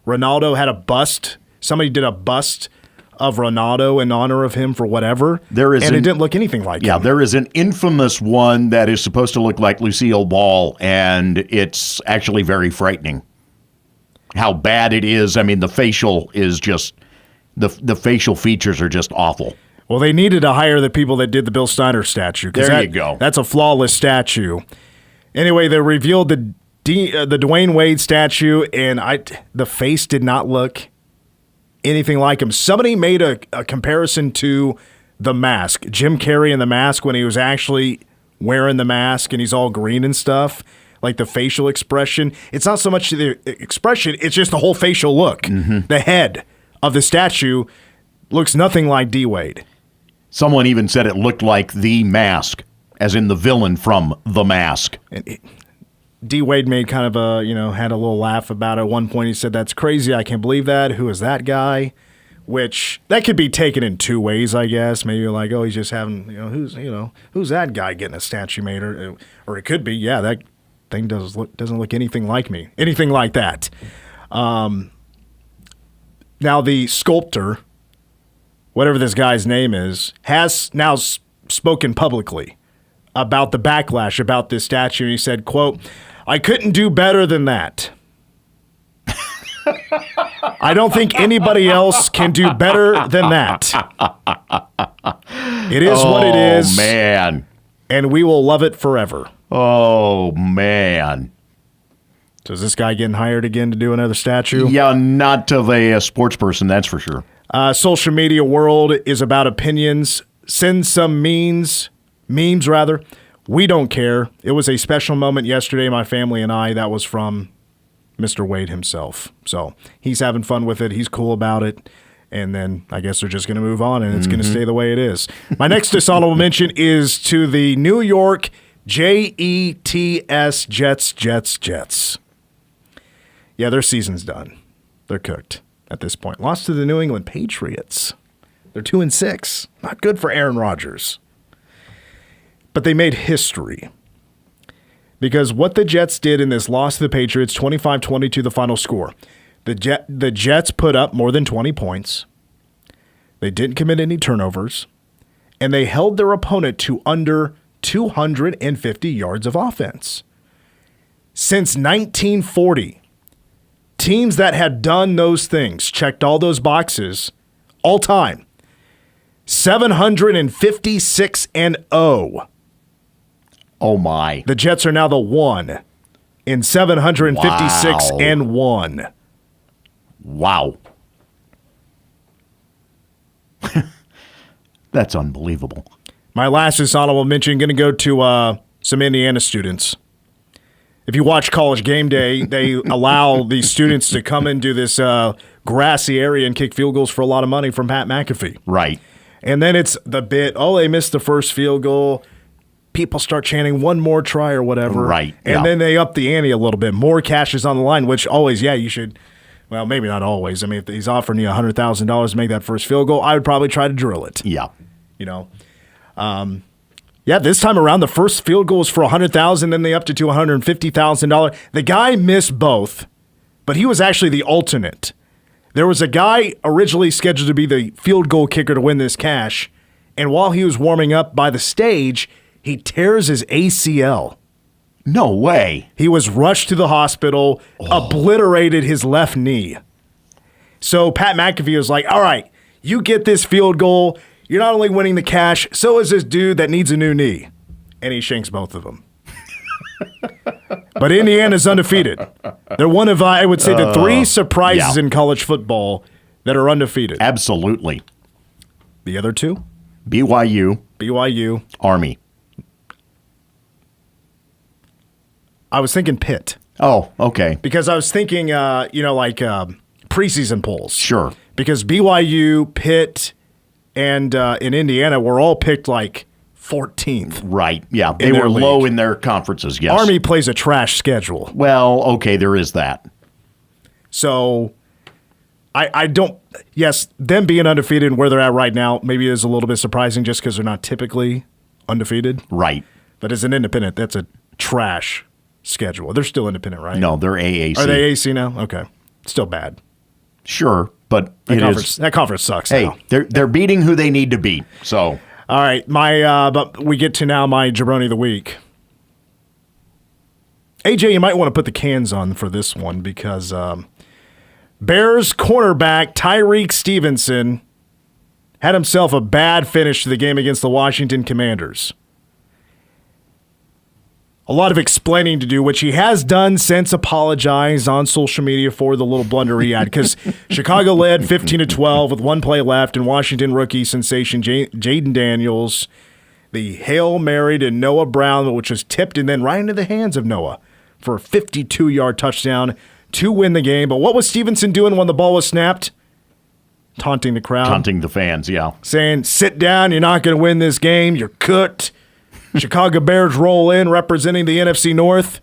Ronaldo had a bust. Somebody did a bust of Ronaldo in honor of him for whatever, and it didn't look anything like him. Yeah, there is an infamous one that is supposed to look like Lucille Ball, and it's actually very frightening how bad it is. I mean, the facial is just, the facial features are just awful. Well, they needed to hire the people that did the Bill Snyder statue. There you go. That's a flawless statue. Anyway, they revealed the Dwayne Wade statue, and the face did not look anything like him. Somebody made a comparison to The Mask, Jim Carrey in The Mask, when he was actually wearing the mask and he's all green and stuff, like the facial expression. It's not so much the expression, it's just the whole facial look. Mm-hmm. The head of the statue looks nothing like D. Wade. Someone even said it looked like The Mask, as in the villain from The Mask. D. Wade made kind of had a little laugh about it. At one point he said, "That's crazy, I can't believe that. Who is that guy?" Which, that could be taken in 2 ways, I guess. Maybe like, oh, he's just having, who's that guy getting a statue made? Or it could be, yeah, that thing doesn't look anything like me. Anything like that. Now the sculptor, whatever this guy's name is, has now spoken publicly about the backlash about this statue. And he said, quote, "I couldn't do better than that. I don't think anybody else can do better than that. It is what it is. Oh, man. And we will love it forever." Oh, man. So is this guy getting hired again to do another statue? Yeah, not of a sports person, that's for sure. Social media world is about opinions. Send some memes. We don't care. It was a special moment yesterday, my family and I. That was from Mr. Wade himself. So he's having fun with it. He's cool about it. And then I guess they're just going to move on, and it's going to stay the way it is. My next dishonorable mention is to the New York Jets, Jets. Yeah, their season's done. They're cooked at this point. Lost to the New England Patriots. They're 2-6. Not good for Aaron Rodgers. But they made history. Because what the Jets did in this loss to the Patriots, 25-22 the final score. The Jets put up more than 20 points. They didn't commit any turnovers. And they held their opponent to under 250 yards of offense. Since 1940, teams that had done those things, checked all those boxes, all time, 756-0. Oh, my. The Jets are now the 1 in 756-1. Wow. That's unbelievable. My last dishonorable mention, going to go to some Indiana students. If you watch College Game Day, they allow these students to come into this grassy area and kick field goals for a lot of money from Pat McAfee. Right. And then it's the bit, they missed the first field goal. People start chanting one more try or whatever. Right. And then they up the ante a little bit. More cash is on the line, which always, you should. Well, maybe not always. I mean, if he's offering you $100,000 to make that first field goal, I would probably try to drill it. Yeah. This time around, the first field goal was for $100,000, then they upped it to $150,000. The guy missed both, but he was actually the alternate. There was a guy originally scheduled to be the field goal kicker to win this cash, and while he was warming up by the stage, He tears his ACL. No way. He was rushed to the hospital, obliterated his left knee. So Pat McAfee was like, all right, you get this field goal. You're not only winning the cash, so is this dude that needs a new knee. And he shanks both of them. But Indiana's undefeated. They're one of, I would say, the three surprises in college football that are undefeated. Absolutely. The other two? BYU. Army. I was thinking Pitt. Oh, okay. Because I was thinking, preseason polls. Sure. Because BYU, Pitt, and in Indiana were all picked like 14th. Right. Yeah. They were low in their conferences, yes. Army plays a trash schedule. Well, okay, there is that. So I don't, yes, them being undefeated and where they're at right now maybe is a little bit surprising just because they're not typically undefeated. Right. But as an independent, that's a trash schedule. They're still independent, right? No, they're AAC. Are they AAC now? Okay. Still bad. Sure, but that conference sucks. Hey, now. they're beating who they need to beat. So, all right, but we get to now my Jabroni of the week. AJ, you might want to put the cans on for this one because Bears cornerback Tyreek Stevenson had himself a bad finish to the game against the Washington Commanders. A lot of explaining to do, which he has done since apologized on social media for the little blunder he had. Because Chicago led 15-12 with one play left, and Washington rookie sensation Jaden Daniels, the Hail Mary to Noah Brown, which was tipped and then right into the hands of Noah for a 52-yard touchdown to win the game. But what was Stevenson doing when the ball was snapped? Taunting the crowd. Taunting the fans, yeah. Saying, sit down, you're not going to win this game, you're cooked. Chicago Bears roll in representing the NFC North.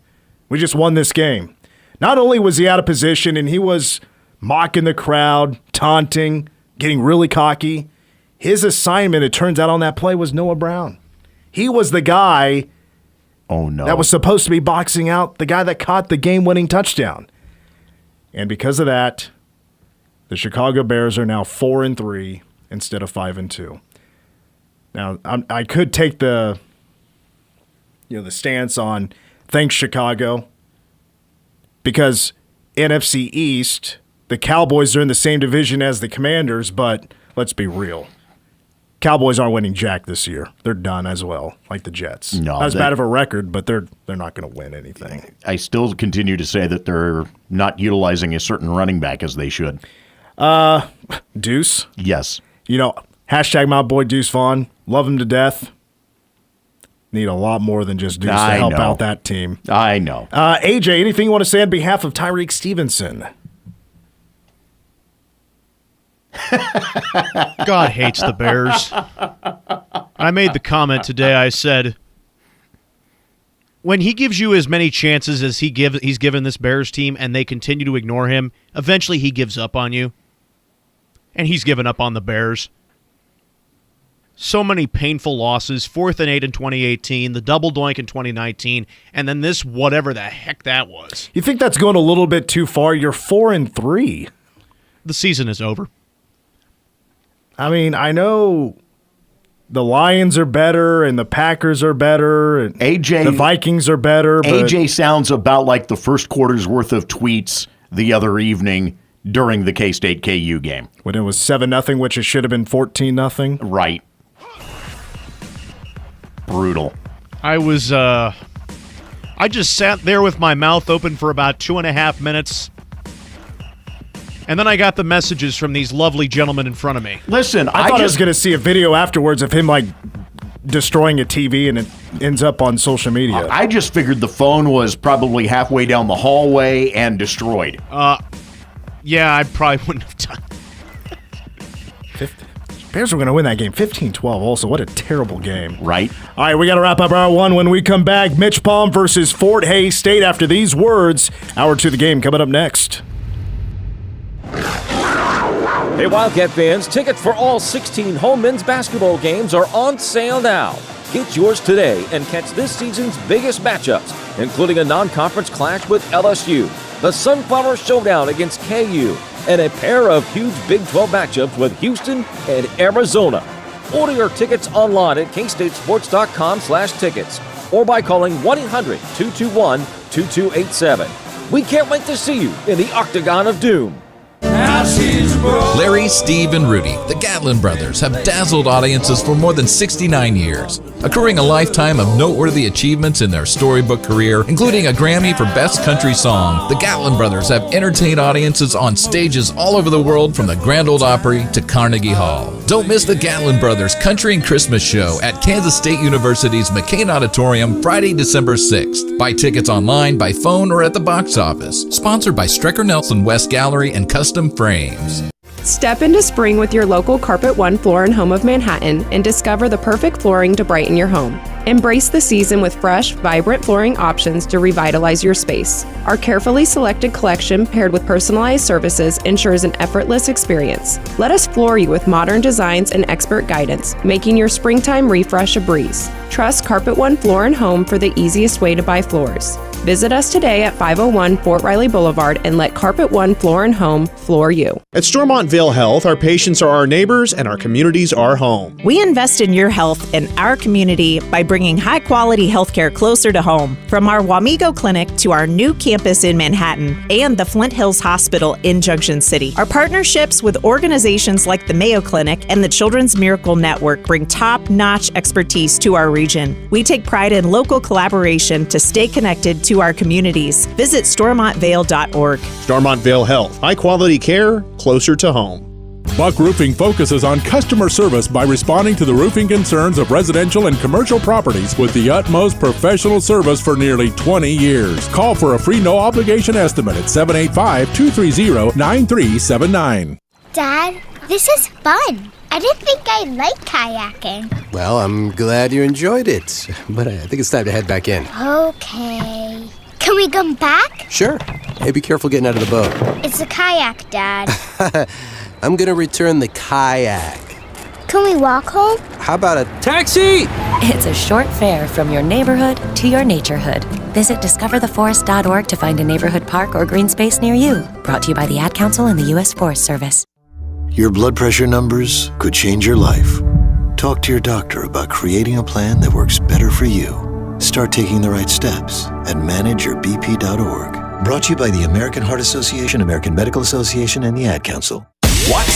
We just won this game. Not only was he out of position and he was mocking the crowd, taunting, getting really cocky, his assignment, it turns out on that play, was Noah Brown. He was the guy that was supposed to be boxing out the guy that caught the game-winning touchdown. And because of that, the Chicago Bears are now 4-3 instead of 5-2. Now, I could take the stance on thanks Chicago because NFC East, the Cowboys are in the same division as the Commanders, but let's be real. Cowboys aren't winning jack this year. They're done as well, like the Jets. No, not as bad of a record, but they're not going to win anything. I still continue to say that they're not utilizing a certain running back as they should. Deuce? Yes. Hashtag my boy Deuce Vaughn. Love him to death. Need a lot more than just Deuce to help out that team. I know. AJ, anything you want to say on behalf of Tyreek Stevenson? God hates the Bears. I made the comment today. I said, when he gives you as many chances as he's given this Bears team and they continue to ignore him, eventually he gives up on you. And he's given up on the Bears. So many painful losses, 4th and 8 in 2018, the double doink in 2019, and then this whatever the heck that was. You think that's going a little bit too far? You're 4-3. The season is over. I mean, I know the Lions are better and the Packers are better and the Vikings are better. But AJ sounds about like the first quarter's worth of tweets the other evening during the K-State KU game. When it was 7-0, which it should have been 14-0. Right. Brutal. I just sat there with my mouth open for about 2.5 minutes. And then I got the messages from these lovely gentlemen in front of me. Listen, I thought I was going to see a video afterwards of him destroying a TV and it ends up on social media. I just figured the phone was probably halfway down the hallway and destroyed. Yeah, I probably wouldn't have done. Bears were going to win that game 15-12 also. What a terrible game. Right. All right, we got to wrap up hour one. When we come back, MitchPom versus Fort Hays State. After these words, hour two of the game coming up next. Hey, Wildcat fans, tickets for all 16 home men's basketball games are on sale now. Get yours today and catch this season's biggest matchups, including a non-conference clash with LSU, the Sunflower Showdown against KU, and a pair of huge Big 12 matchups with Houston and Arizona. Order your tickets online at kstatesports.com/tickets or by calling 1-800-221-2287. We can't wait to see you in the Octagon of Doom. Larry, Steve, and Rudy, the Gatlin brothers, have dazzled audiences for more than 69 years, accruing a lifetime of noteworthy achievements in their storybook career, including a Grammy for Best Country Song. The Gatlin brothers have entertained audiences on stages all over the world, from the Grand Ole Opry to Carnegie Hall. Don't miss the Gatlin brothers Country and Christmas Show at Kansas State University's McCain Auditorium, Friday, December 6th. Buy tickets online, by phone, or at the box office. Sponsored by Strecker Nelson West Gallery and Custom Frames. Step into spring with your local Carpet One Floor and Home of Manhattan and discover the perfect flooring to brighten your home. Embrace the season with fresh, vibrant flooring options to revitalize your space. Our carefully selected collection paired with personalized services ensures an effortless experience. Let us floor you with modern designs and expert guidance, making your springtime refresh a breeze. Trust Carpet One Floor and Home for the easiest way to buy floors. Visit us today at 501 Fort Riley Boulevard and let Carpet One Floor and Home floor you. At Stormontville Health, our patients are our neighbors and our communities our home. We invest in your health and our community by bringing high-quality healthcare closer to home. From our Wamego Clinic to our new campus in Manhattan and the Flint Hills Hospital in Junction City. Our partnerships with organizations like the Mayo Clinic and the Children's Miracle Network bring top-notch expertise to our region. We take pride in local collaboration to stay connected to our communities. Visit StormontVale.org. Stormontville Health, high-quality care closer to home. Buck Roofing focuses on customer service by responding to the roofing concerns of residential and commercial properties with the utmost professional service for nearly 20 years. Call for a free no-obligation estimate at 785-230-9379. Dad, this is fun. I didn't think I'd like kayaking. Well, I'm glad you enjoyed it, but I think it's time to head back in. Okay. Can we come back? Sure. Hey, be careful getting out of the boat. It's a kayak, Dad. I'm gonna return the kayak. Can we walk home? How about a taxi? It's a short fare from your neighborhood to your naturehood. Visit discovertheforest.org to find a neighborhood park or green space near you. Brought to you by the Ad Council and the U.S. Forest Service. Your blood pressure numbers could change your life. Talk to your doctor about creating a plan that works better for you. Start taking the right steps at manageyourBP.org. Brought to you by the American Heart Association, American Medical Association, and the Ad Council. What?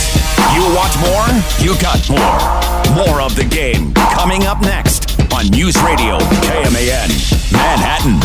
You want more? You got more. More of the game coming up next on News Radio KMAN, Manhattan.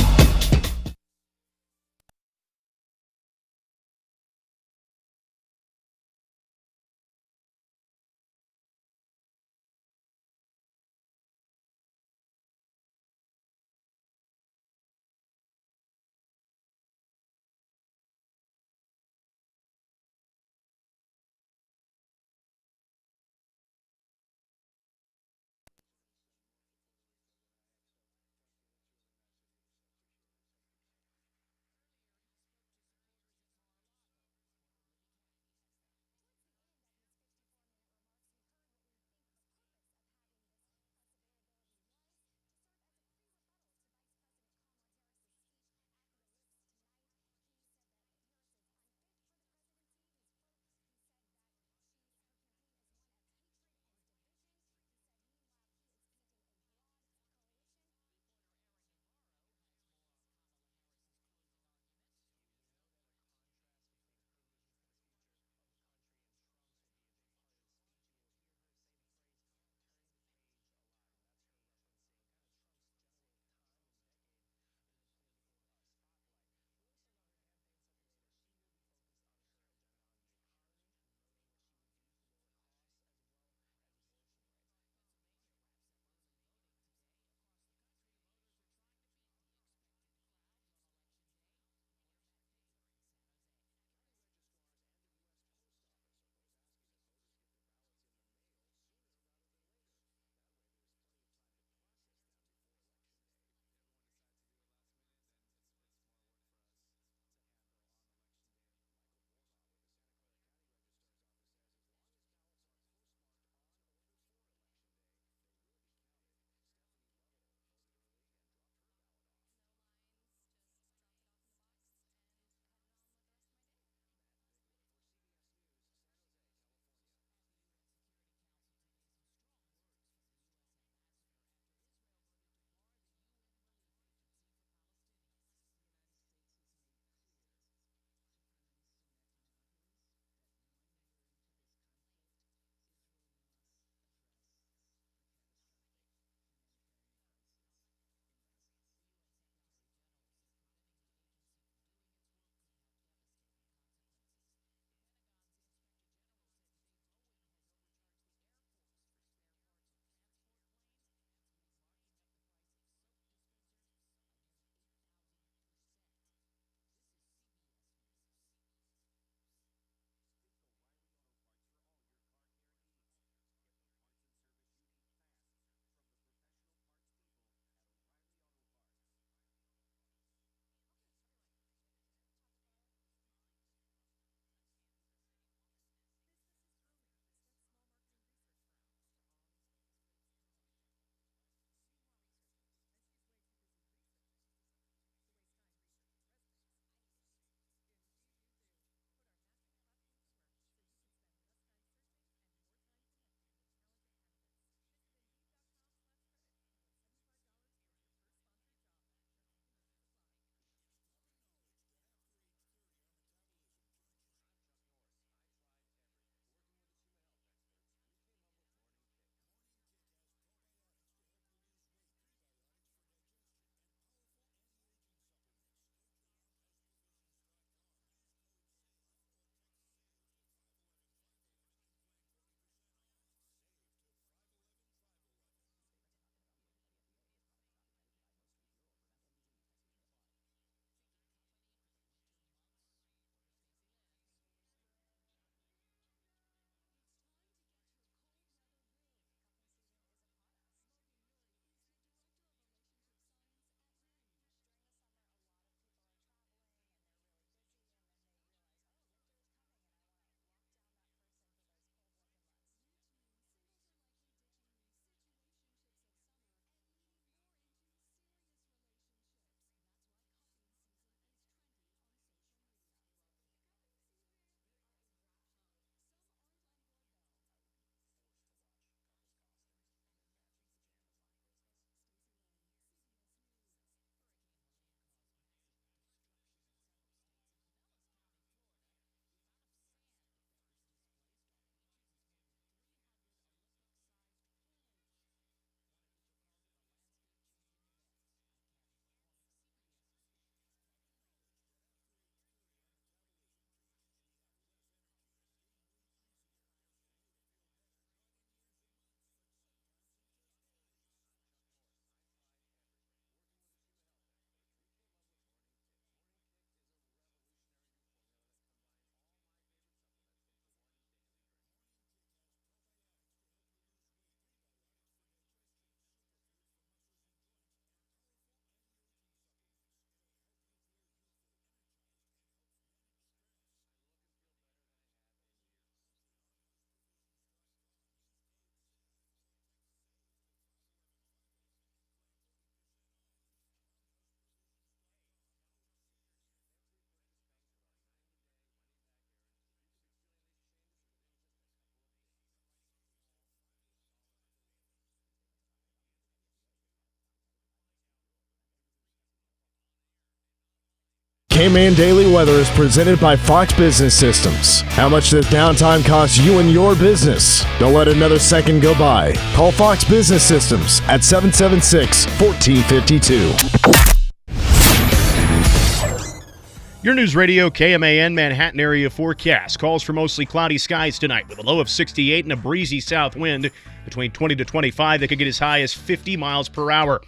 KMAN Daily Weather is presented by Fox Business Systems. How much does downtime cost you and your business? Don't let another second go by. Call Fox Business Systems at 776-1452. Your News Radio KMAN Manhattan area forecast calls for mostly cloudy skies tonight with a low of 68 and a breezy south wind between 20 to 25 that could get as high as 50 miles per hour.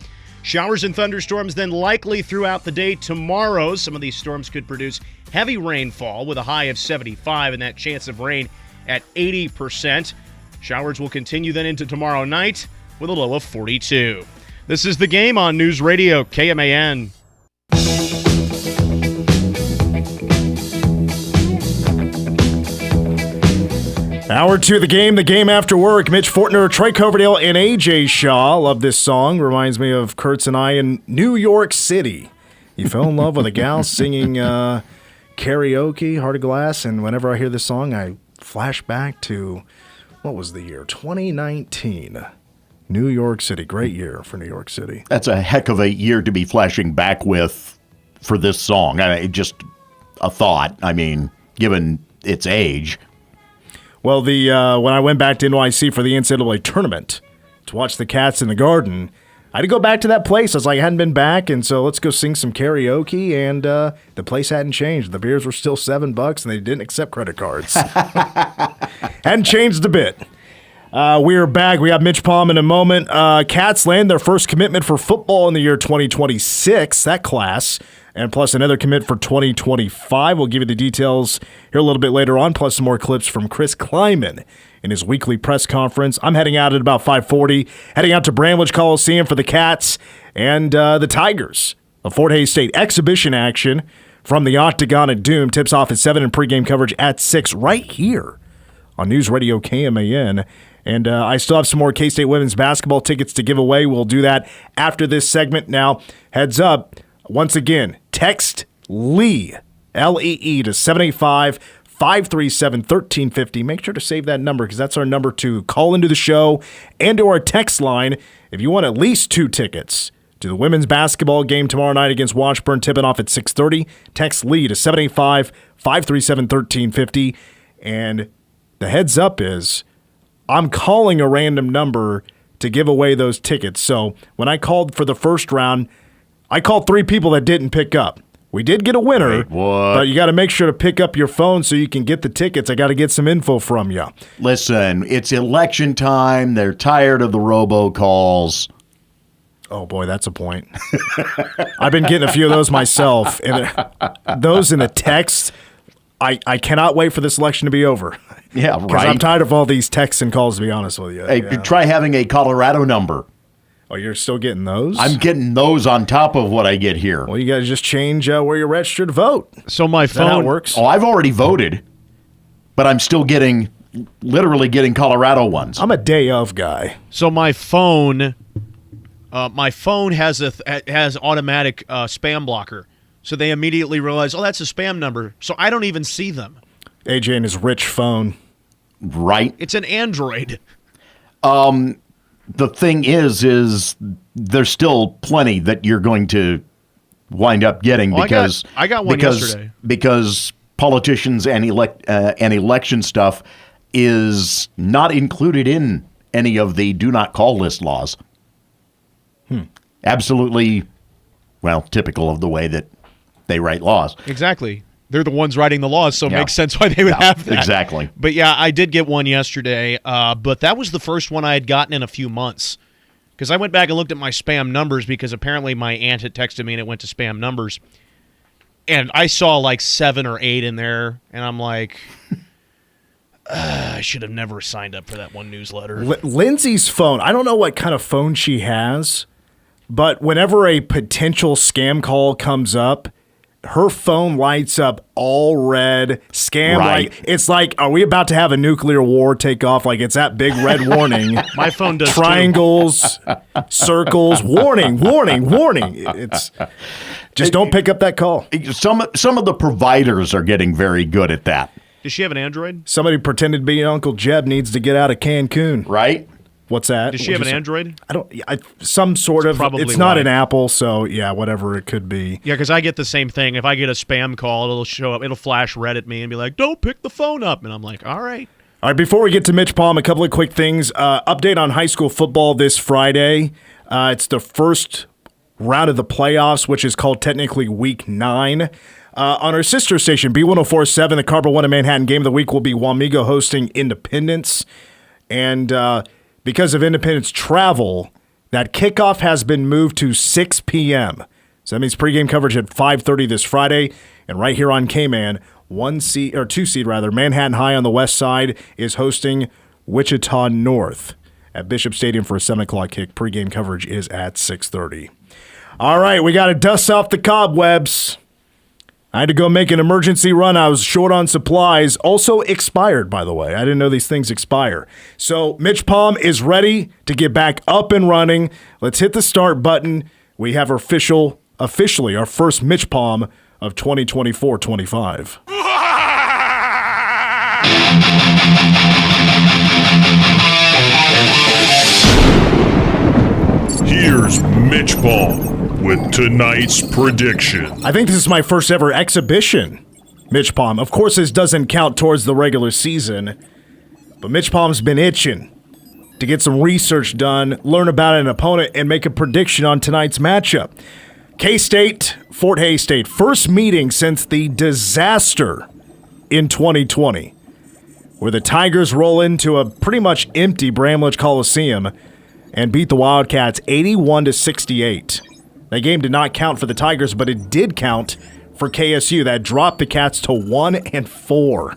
Showers and thunderstorms then likely throughout the day tomorrow. Some of these storms could produce heavy rainfall with a high of 75 and that chance of rain at 80%. Showers will continue then into tomorrow night with a low of 42. This is The Game on News Radio KMAN. Hour 2 of the game after work. Mitch Fortner, Troy Coverdale, and AJ Shaw. Love this song. Reminds me of Kurtz and I in New York City. You fell in love with a gal singing karaoke, Heart of Glass, and whenever I hear this song, I flash back to, what was the year? 2019. New York City. Great year for New York City. That's a heck of a year to be flashing back with for this song. Just a thought. I mean, given its age. Well, when I went back to NYC for the NCAA tournament to watch the Cats in the Garden, I had to go back to that place. I was like, I hadn't been back, and so let's go sing some karaoke, and the place hadn't changed. The beers were still $7, and they didn't accept credit cards. Hadn't changed a bit. We are back. We have MitchPom in a moment. Cats land their first commitment for football in the year 2026, that class, and plus another commit for 2025. We'll give you the details here a little bit later on, plus some more clips from Chris Klieman in his weekly press conference. I'm heading out at about 5:40, heading out to Bramlage Coliseum for the Cats and the Tigers of Fort Hays State. Exhibition action from the Octagon at Doom tips off at 7 and pregame coverage at 6 right here on News Radio KMAN. And I still have some more K-State women's basketball tickets to give away. We'll do that after this segment. Now, heads up, once again, text Lee, L-E-E, to 785-537-1350. Make sure to save that number because that's our number to call into the show and to our text line if you want at least 2 tickets to the women's basketball game tomorrow night against Washburn, tipping off at 6:30. Text Lee to 785-537-1350. And the heads up is I'm calling a random number to give away those tickets. So when I called for the first round, I called 3 people that didn't pick up. We did get a winner, but you got to make sure to pick up your phone so you can get the tickets. I got to get some info from you. Listen, it's election time. They're tired of the robocalls. Oh, boy, that's a point. I've been getting a few of those myself. And those in the text, I cannot wait for this election to be over. Yeah, right. Because I'm tired of all these texts and calls, to be honest with you. Hey, try having a Colorado number. Oh, you're still getting those? I'm getting those on top of what I get here. Well, you got to just change where you're registered to vote. So my phone... Is that how it works? Oh, I've already voted, but I'm still literally getting Colorado ones. I'm a day of guy. So my phone has automatic spam blocker. So they immediately realize, oh, that's a spam number. So I don't even see them. AJ and his rich phone. Right. It's an Android. The thing is there's still plenty that you're going to wind up getting because I got one yesterday. Because politicians and election stuff is not included in any of the do not call list laws. Absolutely, well, typical of the way that they write laws. Exactly. They're the ones writing the laws, so it makes sense why they would have that. Exactly. But yeah, I did get one yesterday, but that was the first one I had gotten in a few months. Because I went back and looked at my spam numbers because apparently my aunt had texted me and it went to spam numbers. And I saw like 7 or 8 in there, and I'm like, I should have never signed up for that one newsletter. Lindsay's phone, I don't know what kind of phone she has, but whenever a potential scam call comes up, her phone lights up all red, scam. Right. It's like, are we about to have a nuclear war take off? Like, it's that big red warning. My phone does triangles, circles, warning. It's just don't pick up that call. Some of the providers are getting very good at that. Does she have an Android? Somebody pretended to be Uncle Jeb needs to get out of Cancun. Right. What's that? Does she have an Android? Some sort of. Probably it's not why. an Apple, so yeah, whatever it could be. Yeah, because I get the same thing. If I get a spam call, it'll show up. It'll flash red at me and be like, "Don't pick the phone up," and I'm like, "All right." All right, before we get to MitchPom, a couple of quick things. Update on high school football this Friday. It's the first round of the playoffs, which is called technically Week 9. On our sister station, B1047, the Carver One in Manhattan game of the week will be Wamego hosting Independence. And because of Independence travel, that kickoff has been moved to 6 p.m. So that means pregame coverage at 5:30 this Friday. And right here on KMAN, 2 seed, Manhattan High on the west side is hosting Wichita North at Bishop Stadium for a 7 o'clock kick. Pregame coverage is at 6:30. All right, we got to dust off the cobwebs. I had to go make an emergency run. I was short on supplies. Also expired, by the way. I didn't know these things expire. So MitchPom is ready to get back up and running. Let's hit the start button. We have officially our first MitchPom of 2024-25. Here's MitchPom with tonight's prediction. I think this is my first ever exhibition, MitchPom. Of course, this doesn't count towards the regular season, but MitchPom's been itching to get some research done, learn about an opponent, and make a prediction on tonight's matchup. K-State, Fort Hays State, first meeting since the disaster in 2020, where the Tigers roll into a pretty much empty Bramlage Coliseum and beat the Wildcats 81-68. That game did not count for the Tigers, but it did count for KSU. That dropped the Cats to 1-4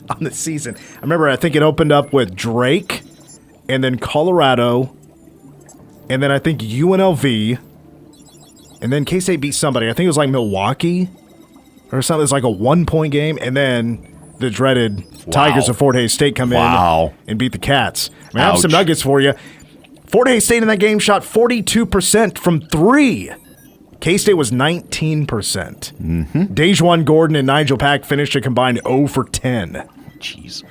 on the season. I think it opened up with Drake, and then Colorado, and then I think UNLV, and then K-State beat somebody. I think it was like Milwaukee or something. It was like a 1-point game, and then the dreaded Tigers of Fort Hays State come in and beat the Cats. I have some nuggets for you. Fort Hays State in that game shot 42% from 3. K-State was 19%. Dejuan Gordon and Nigel Pack finished a combined 0 for 10. Jeez.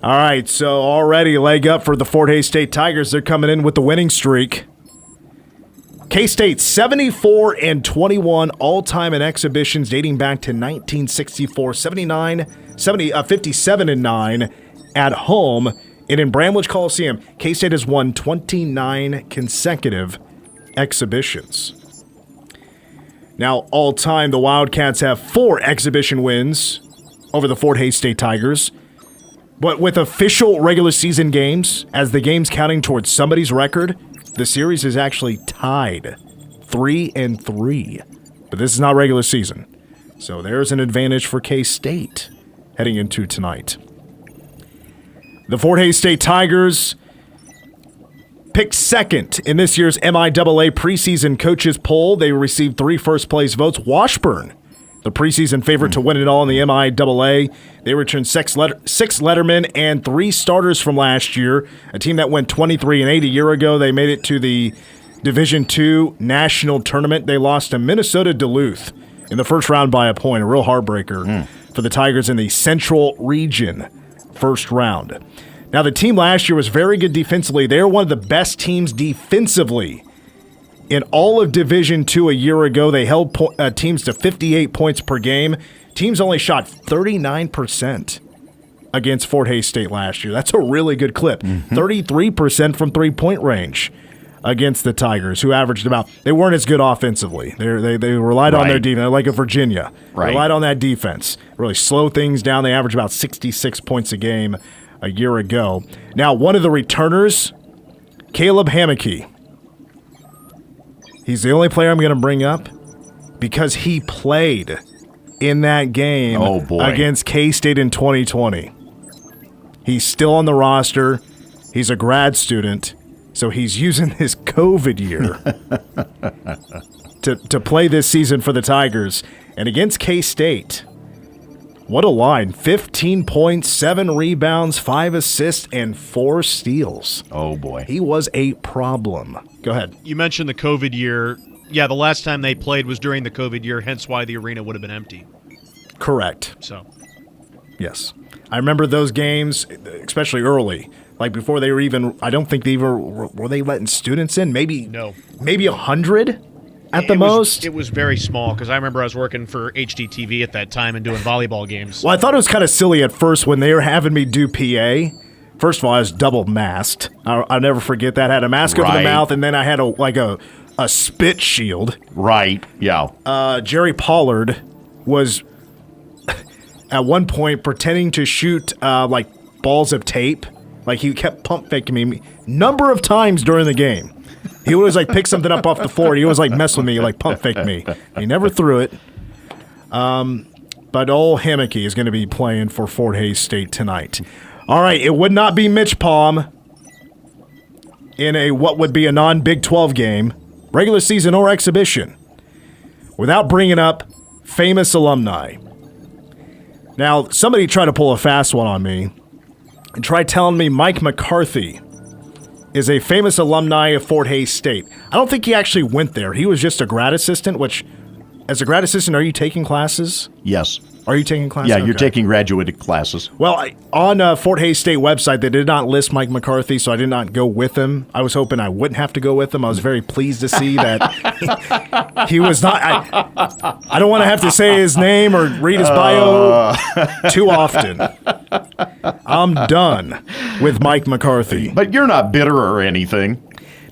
All right, so already a leg up for the Fort Hays State Tigers. They're coming in with the winning streak. K-State 74-21 all-time in exhibitions dating back to 1964, 57-9 at home. And in Bramlage Coliseum, K-State has won 29 consecutive exhibitions. Now, all-time, the Wildcats have 4 exhibition wins over the Fort Hays State Tigers. But with official regular season games, as the game's counting towards somebody's record, the series is actually tied 3-3. But this is not regular season. So there's an advantage for K-State heading into tonight. The Fort Hays State Tigers picked second in this year's MIAA preseason coaches poll. They received 3 first-place votes. Washburn, the preseason favorite to win it all in the MIAA. They returned 6 lettermen and 3 starters from last year, a team that went 23-8 a year ago. They made it to the Division II National Tournament. They lost to Minnesota Duluth in the first round by a point, a real heartbreaker for the Tigers in the Central Region first round. Now, the team last year was very good defensively. They were one of the best teams defensively in all of Division II a year ago. They held teams to 58 points per game. Teams only shot 39% against Fort Hays State last year. That's a really good clip. 33% from three-point range against the Tigers, who averaged about, they weren't as good offensively. They relied on their defense, like a Virginia. Relied on that defense. Really slow things down. They averaged about 66 points a game a year ago. Now, one of the returners, Caleb Hammocky. He's the only player I'm going to bring up because he played in that game against K-State in 2020. He's still on the roster. He's a grad student. So he's using his COVID year to play this season for the Tigers. And against K-State, what a line. 15 points, 7 rebounds, 5 assists, and 4 steals. Oh, boy. He was a problem. Go ahead. You mentioned the COVID year. Yeah, the last time they played was during the COVID year, hence why the arena would have been empty. Correct. So Yes. I remember those games, especially early. Like before they were even, I don't think were they letting students in? Maybe 100 at the most? It was very small because I remember I was working for HDTV at that time and doing volleyball games. Well, I thought it was kind of silly at first when they were having me do PA. First of all, I was double masked. I'll never forget that. I had a mask over the mouth, and then I had a spit shield. Right, yeah. Jerry Pollard was at one point pretending to shoot balls of tape. Like he kept pump faking me number of times during the game. He would always pick something up off the floor. And he always mess with me, pump fake me. He never threw it. But old Hemeke is going to be playing for Fort Hays State tonight. All right, it would not be MitchPom in what would be a non-Big 12 game, regular season or exhibition, without bringing up famous alumni. Now, somebody tried to pull a fast one on me and tried telling me Mike McCarthy is a famous alumni of Fort Hays State. I don't think he actually went there. He was just a grad assistant, which, as a grad assistant, are you taking classes? Yes. Are you taking classes? Yeah, you're taking graduate classes. Well, on Fort Hays State website, they did not list Mike McCarthy, so I did not go with him. I was hoping I wouldn't have to go with him. I was very pleased to see that he was not. I don't want to have to say his name or read his bio too often. I'm done with Mike McCarthy. But you're not bitter or anything.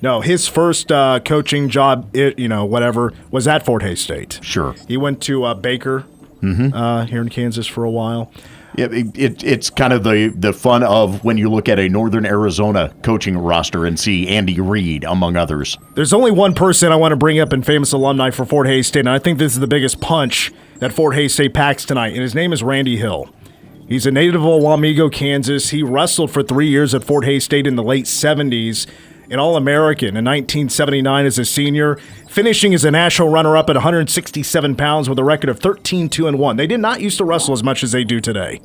No, his first coaching job, whatever, was at Fort Hays State. Sure. He went to Baker. Here in Kansas for a while. It's kind of the fun of when you look at a Northern Arizona coaching roster and see Andy Reid, among others. There's only one person I want to bring up in famous alumni for Fort Hays State, and I think this is the biggest punch that Fort Hays State packs tonight, and his name is Randy Hill. He's a native of Wamego, Kansas. He wrestled for 3 years at Fort Hays State in the late 70s. An All-American in 1979 as a senior, finishing as a national runner-up at 167 pounds with a record of 13-2-1. They did not used to wrestle as much as they do today,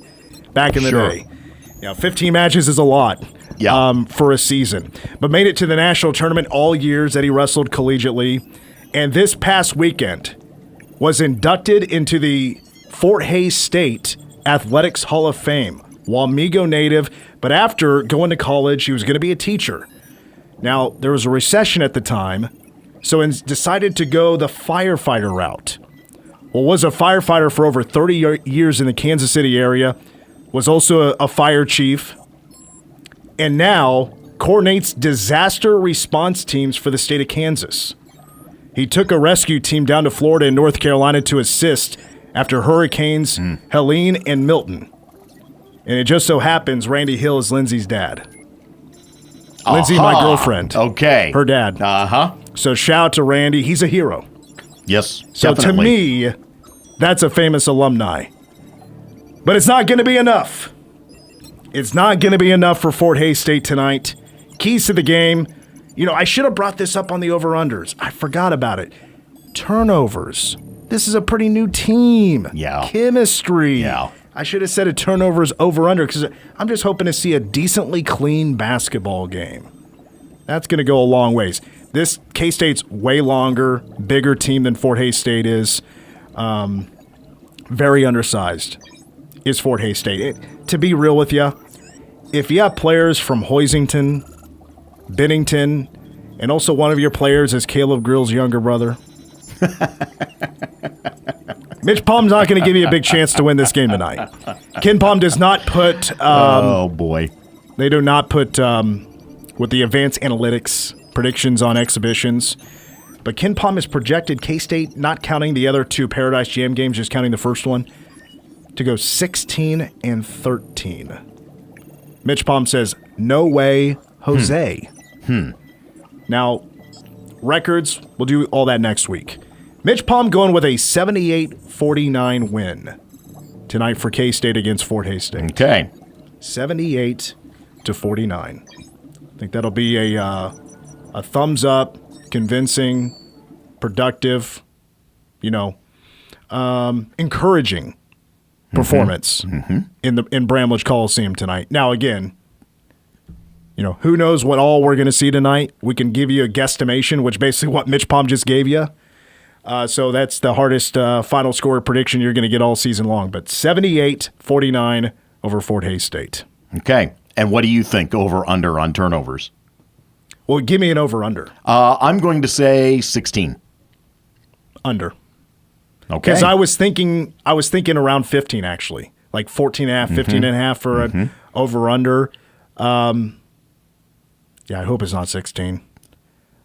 back in the day. 15 matches is a lot for a season. But made it to the national tournament all years that he wrestled collegiately. And this past weekend was inducted into the Fort Hays State Athletics Hall of Fame. Wamego native, but after going to college, he was going to be a teacher. Now, there was a recession at the time, so he decided to go the firefighter route. Well, was a firefighter for over 30 years in the Kansas City area, was also a fire chief, and now coordinates disaster response teams for the state of Kansas. He took a rescue team down to Florida and North Carolina to assist after Hurricanes Helene and Milton. And it just so happens Randy Hill is Lindsay's dad. Lindsay, my girlfriend. Okay. Her dad. So shout out to Randy. He's a hero. Yes, so definitely. To me, that's a famous alumni. But it's not going to be enough. It's not going to be enough for Fort Hays State tonight. Keys to the game. I should have brought this up on the over-unders. I forgot about it. Turnovers. This is a pretty new team. Yeah. Chemistry. Yeah. I should have said a turnovers over-under because I'm just hoping to see a decently clean basketball game. That's going to go a long ways. This K-State's way longer, bigger team than Fort Hays State is. Very undersized is Fort Hays State. To be real with you, if you have players from Hoisington, Bennington, and also one of your players is Caleb Grill's younger brother, MitchPom's not going to give you a big chance to win this game tonight. KenPom does not put... oh, boy. They do not put, with the advanced analytics, predictions on exhibitions. But KenPom has projected K-State, not counting the other two Paradise Jam games, just counting the first one, to go 16-13. MitchPom says, no way, Jose. Now, records, we'll do all that next week. MitchPom going with a 78-49 win tonight for K-State against Fort Hays State. Okay. 78-49. I think that'll be a thumbs up, convincing, productive, encouraging performance in Bramlage Coliseum tonight. Now, again, who knows what all we're going to see tonight. We can give you a guesstimation, which basically what MitchPom just gave you. So that's the hardest final score prediction you're going to get all season long. But 78-49 over Fort Hays State. Okay. And what do you think over-under on turnovers? Well, give me an over-under. I'm going to say 16. Under. Okay. Because I was thinking around 15, actually. Like 14.5, 15.5 for an over-under. Yeah, I hope it's not 16.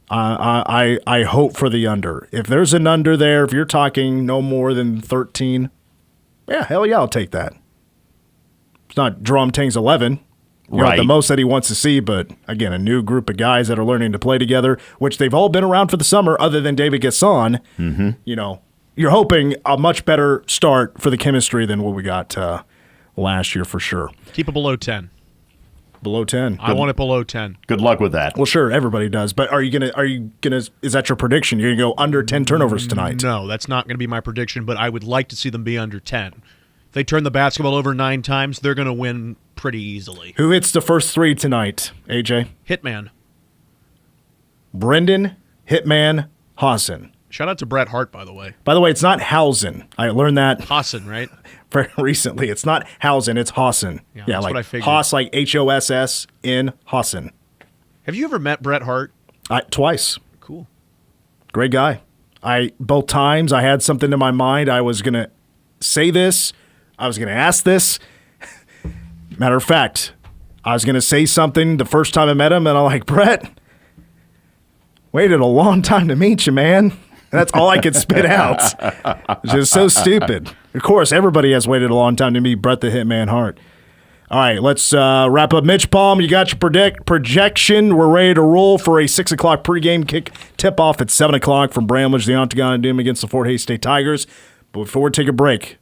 I hope for the under. If there's an under there, if you're talking no more than 13, yeah, hell yeah, I'll take that. It's not Jerome Tang's 11. Right. The most that he wants to see, but again, a new group of guys that are learning to play together, which they've all been around for the summer other than David Gasson. You're hoping a much better start for the chemistry than what we got last year for sure. Keep it below 10. Below 10. I want it below 10. Good luck with that. Well, sure, everybody does. But are you gonna? Is that your prediction? You're gonna go under 10 turnovers tonight? No, that's not gonna be my prediction. But I would like to see them be under 10. If they turn the basketball over 9 times, they're gonna win pretty easily. Who hits the first 3 tonight? AJ. Hitman. Brendan Hitman Hausen. Shout out to Bret Hart, by the way. By the way, it's not Hausen. I learned that. Hausen, right? Very recently. It's not Hausen, it's Hausen. Yeah, that's like what I figured. Haas, like Hossn, Hausen. Have you ever met Bret Hart? Twice. Cool. Great guy. Both times I had something in my mind. I was going to say this. I was going to ask this. Matter of fact, I was going to say something the first time I met him, and I'm like, Bret, waited a long time to meet you, man. And that's all I could spit out. It's just so stupid. Of course, everybody has waited a long time to meet Bret the Hitman Hart. All right, let's wrap up. MitchPom, you got your projection. We're ready to roll for a 6 o'clock pregame kick tip-off at 7 o'clock from Bramlage, the Octagon Doom against the Fort Hays State Tigers. But before we take a break,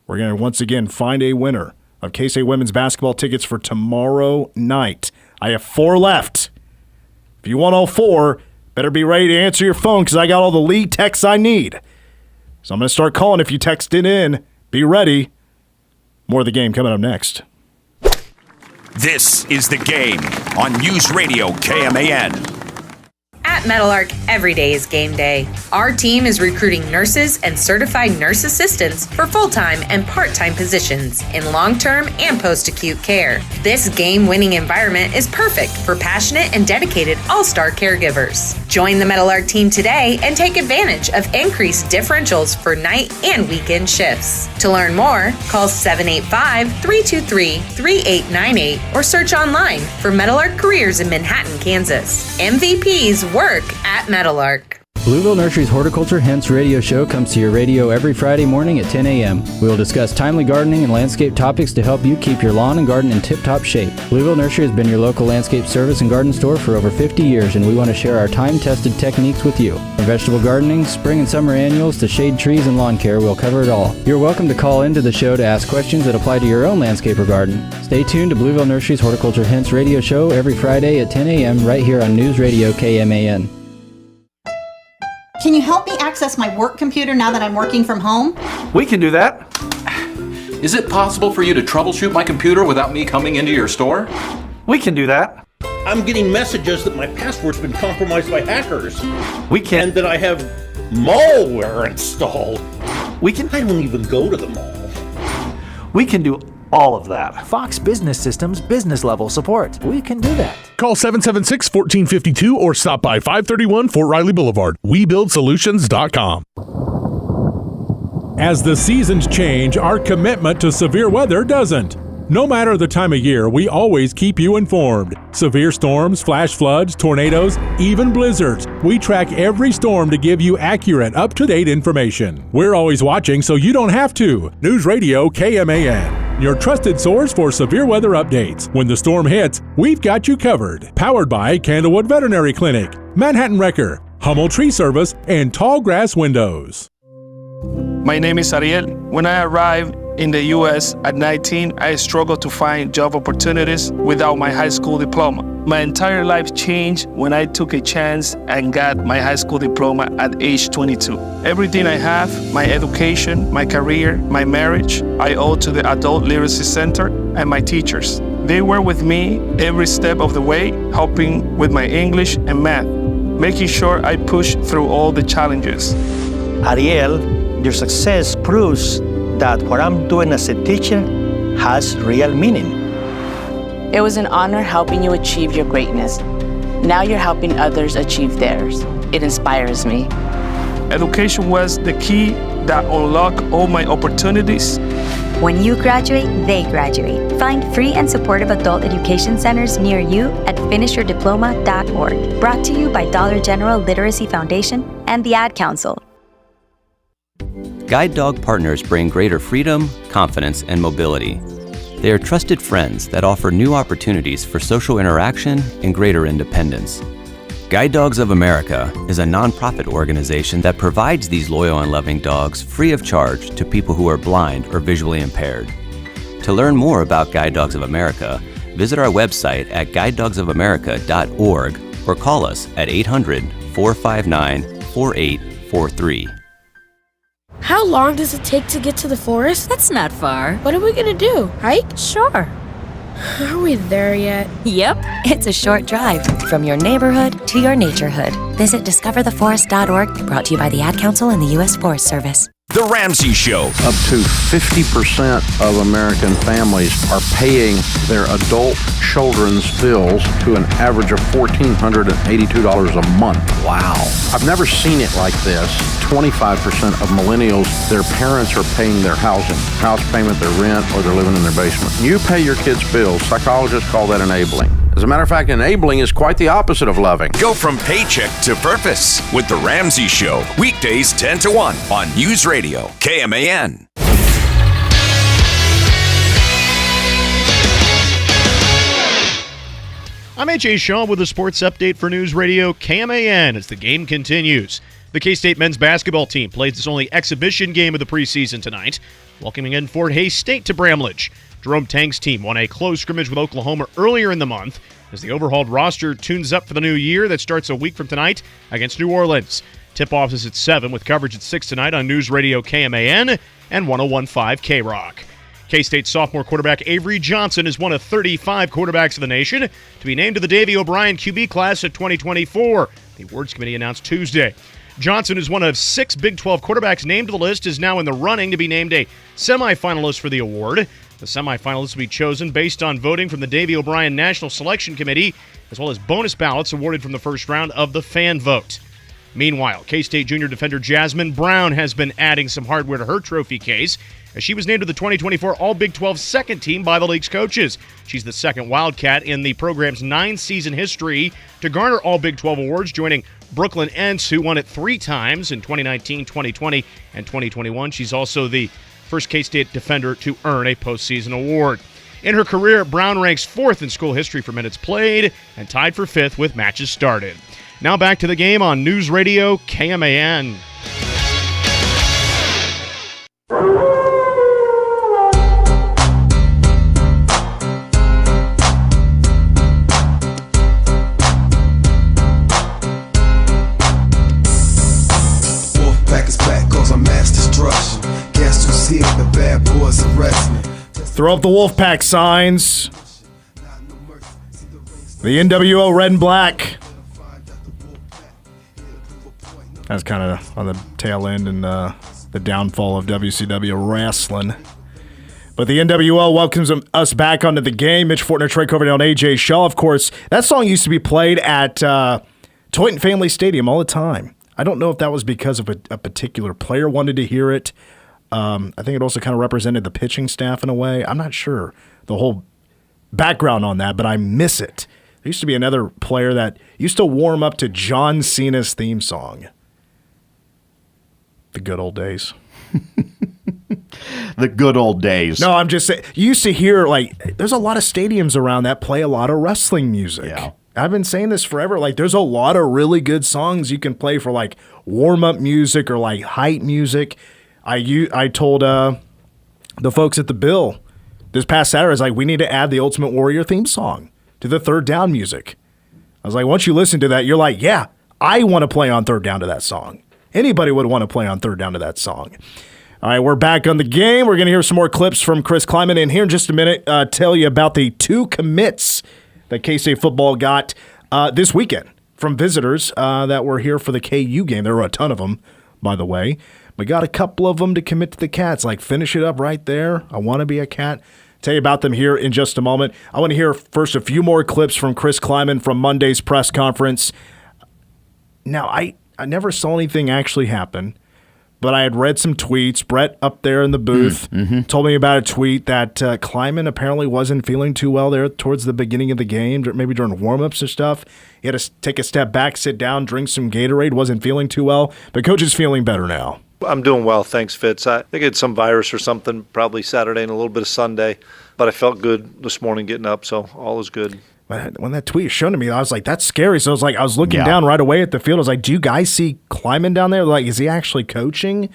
we're going to once again find a winner of K-State women's basketball tickets for tomorrow night. I have 4 left. If you want all 4, better be ready to answer your phone because I got all the lead texts I need. So I'm going to start calling if you text it in. Be ready. More of the game coming up next. This is The Game on News Radio KMAN. At Meadowlark, every day is game day. Our team is recruiting nurses and certified nurse assistants for full-time and part-time positions in long-term and post-acute care. This game-winning environment is perfect for passionate and dedicated all-star caregivers. Join the Meadowlark team today and take advantage of increased differentials for night and weekend shifts. To learn more, call 785-323-3898 or search online for Meadowlark Careers in Manhattan, Kansas. MVPs work at Meadowlark. Blueville Nursery's Horticulture Hints radio show comes to your radio every Friday morning at 10 a.m. We will discuss timely gardening and landscape topics to help you keep your lawn and garden in tip-top shape. Blueville Nursery has been your local landscape service and garden store for over 50 years, and we want to share our time-tested techniques with you. From vegetable gardening, spring and summer annuals, to shade trees and lawn care, we'll cover it all. You're welcome to call into the show to ask questions that apply to your own landscape or garden. Stay tuned to Blueville Nursery's Horticulture Hints radio show every Friday at 10 a.m. right here on News Radio KMAN. Can you help me access my work computer now that I'm working from home? We can do that. Is it possible for you to troubleshoot my computer without me coming into your store? We can do that. I'm getting messages that my password's been compromised by hackers. We can. And that I have malware installed. I don't even go to the mall. We can do all of that. Fox Business Systems business level support. We can do that. Call 776-1452 or stop by 531 Fort Riley Boulevard. WeBuildSolutions.com. As the seasons change, our commitment to severe weather doesn't. No matter the time of year, we always keep you informed. Severe storms, flash floods, tornadoes, even blizzards. We track every storm to give you accurate, up-to-date information. We're always watching so you don't have to. News Radio KMAN, your trusted source for severe weather updates. When the storm hits, we've got you covered. Powered by Candlewood Veterinary Clinic, Manhattan Wrecker, Hummel Tree Service, and Tall Grass Windows. My name is Ariel. When I arrived in the U.S. at 19, I struggled to find job opportunities without my high school diploma. My entire life changed when I took a chance and got my high school diploma at age 22. Everything I have, my education, my career, my marriage, I owe to the Adult Literacy Center and my teachers. They were with me every step of the way, helping with my English and math, making sure I pushed through all the challenges. Ariel, your success proves that what I'm doing as a teacher has real meaning. It was an honor helping you achieve your greatness. Now you're helping others achieve theirs. It inspires me. Education was the key that unlocked all my opportunities. When you graduate, they graduate. Find free and supportive adult education centers near you at finishyourdiploma.org. Brought to you by Dollar General Literacy Foundation and the Ad Council. Guide dog partners bring greater freedom, confidence, and mobility. They are trusted friends that offer new opportunities for social interaction and greater independence. Guide Dogs of America is a nonprofit organization that provides these loyal and loving dogs free of charge to people who are blind or visually impaired. To learn more about Guide Dogs of America, visit our website at guidedogsofamerica.org or call us at 800-459-4843. How long does it take to get to the forest? That's not far. What are we gonna do? Hike? Sure. Are we there yet? Yep, it's a short drive from your neighborhood to your naturehood. Visit discovertheforest.org, brought to you by the Ad Council and the U.S. Forest Service. The Ramsey Show. Up to 50% of American families are paying their adult children's bills to an average of $1,482 a month. Wow. I've never seen it like this. 25% of millennials, their parents are paying their house payment, their rent, or they're living in their basement. You pay your kids' bills. Psychologists call that enabling. As a matter of fact, enabling is quite the opposite of loving. Go from paycheck to purpose with The Ramsey Show. Weekdays 10 to 1 on News Radio, KMAN. I'm A.J. Shaw with a sports update for News Radio KMAN as the game continues. The K-State men's basketball team played its only exhibition game of the preseason tonight, welcoming in Fort Hays State to Bramlage. Jerome Tang's team won a close scrimmage with Oklahoma earlier in the month as the overhauled roster tunes up for the new year that starts a week from tonight against New Orleans. Tip-off is at 7 with coverage at 6 tonight on News Radio KMAN and 101.5 K-Rock. K-State sophomore quarterback Avery Johnson is one of 35 quarterbacks of the nation to be named to the Davey O'Brien QB class of 2024. The awards committee announced Tuesday. Johnson is one of 6 Big 12 quarterbacks named to the list, is now in the running to be named a semifinalist for the award. The semifinalists will be chosen based on voting from the Davey O'Brien National Selection Committee, as well as bonus ballots awarded from the first round of the fan vote. Meanwhile, K-State junior defender Jasmine Brown has been adding some hardware to her trophy case, as she was named to the 2024 All-Big 12 second team by the league's coaches. She's the second Wildcat in the program's 9-season history to garner All-Big 12 awards, joining Brooklyn Entz, who won it 3 times in 2019, 2020, and 2021. She's also the first K-State defender to earn a postseason award. In her career, Brown ranks 4th in school history for minutes played and tied for 5th with matches started. Now back to the game on News Radio KMAN. Wolfpack is back, cause I'm mass destruction. Guess who's here? The bad boys arrest me. Throw up the Wolfpack signs. The NWO red and black. That's kind of on the tail end and the downfall of WCW wrestling. But the NWO welcomes us back onto the game. Mitch Fortner, Trey Coverdale, and AJ Shaw. Of course, that song used to be played at Toyton Family Stadium all the time. I don't know if that was because of a particular player wanted to hear it. I think it also kind of represented the pitching staff in a way. I'm not sure the whole background on that, but I miss it. There used to be another player that used to warm up to John Cena's theme song. The good old days. The good old days. No, I'm just saying, you used to hear, there's a lot of stadiums around that play a lot of wrestling music. Yeah. I've been saying this forever. There's a lot of really good songs you can play for, warm-up music or, hype music. I told the folks at the Bill this past Saturday, we need to add the Ultimate Warrior theme song to the third down music. I was like, once you listen to that, you're like, yeah, I want to play on third down to that song. Anybody would want to play on third down to that song. All right, we're back on the game. We're going to hear some more clips from Chris Klieman. And here in just a minute, tell you about the 2 commits that K-State football got this weekend from visitors that were here for the KU game. There were a ton of them. by the way. We got a couple of them to commit to the Cats, like finish it up right there. I want to be a Cat. Tell you about them here in just a moment. I want to hear first a few more clips from Chris Klieman from Monday's press conference. Now, I never saw anything actually happen, but I had read some tweets. Brett up there in the booth told me about a tweet that Klieman apparently wasn't feeling too well there towards the beginning of the game, maybe during warm-ups and stuff. He had to take a step back, sit down, drink some Gatorade, wasn't feeling too well. But Coach is feeling better now. I'm doing well, thanks, Fitz. I think I had some virus or something probably Saturday and a little bit of Sunday, but I felt good this morning getting up, so all is good. When that tweet was shown to me, I was like, that's scary. So I was looking down right away at the field. I was like, do you guys see Klieman down there? Like, is he actually coaching?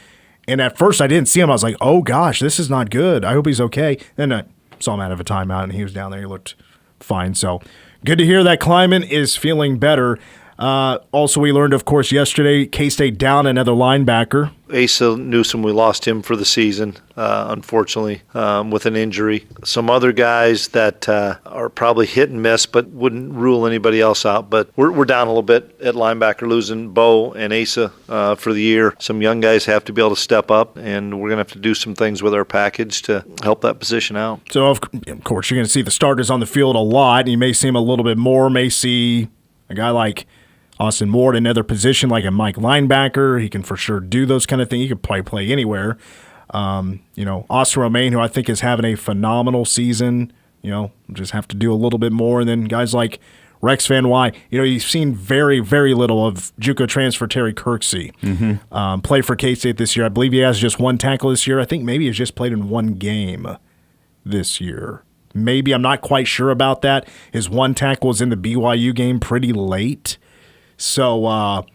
And at first I didn't see him. I was like, oh, gosh, this is not good. I hope he's okay. Then I saw him out of a timeout, and he was down there. He looked fine. So good to hear that Klieman is feeling better. Also, we learned, of course, yesterday, K-State down another linebacker. Asa Newsom, we lost him for the season, unfortunately, with an injury. Some other guys that are probably hit and miss, but wouldn't rule anybody else out. But we're down a little bit at linebacker, losing Bo and Asa for the year. Some young guys have to be able to step up, and we're going to have to do some things with our package to help that position out. So, of course, you're going to see the starters on the field a lot, and you may see them a little bit more, may see a guy like Austin Moore in another position like a Mike linebacker. He can for sure do those kind of things. He could probably play anywhere. Austin Romaine, who I think is having a phenomenal season, just have to do a little bit more. And then guys like Rex Van Wy, you've seen very, very little of JUCO transfer Terry Kirksey play for K-State this year. I believe he has just one tackle this year. I think maybe he's just played in one game this year. Maybe, I'm not quite sure about that. His one tackle was in the BYU game pretty late. So,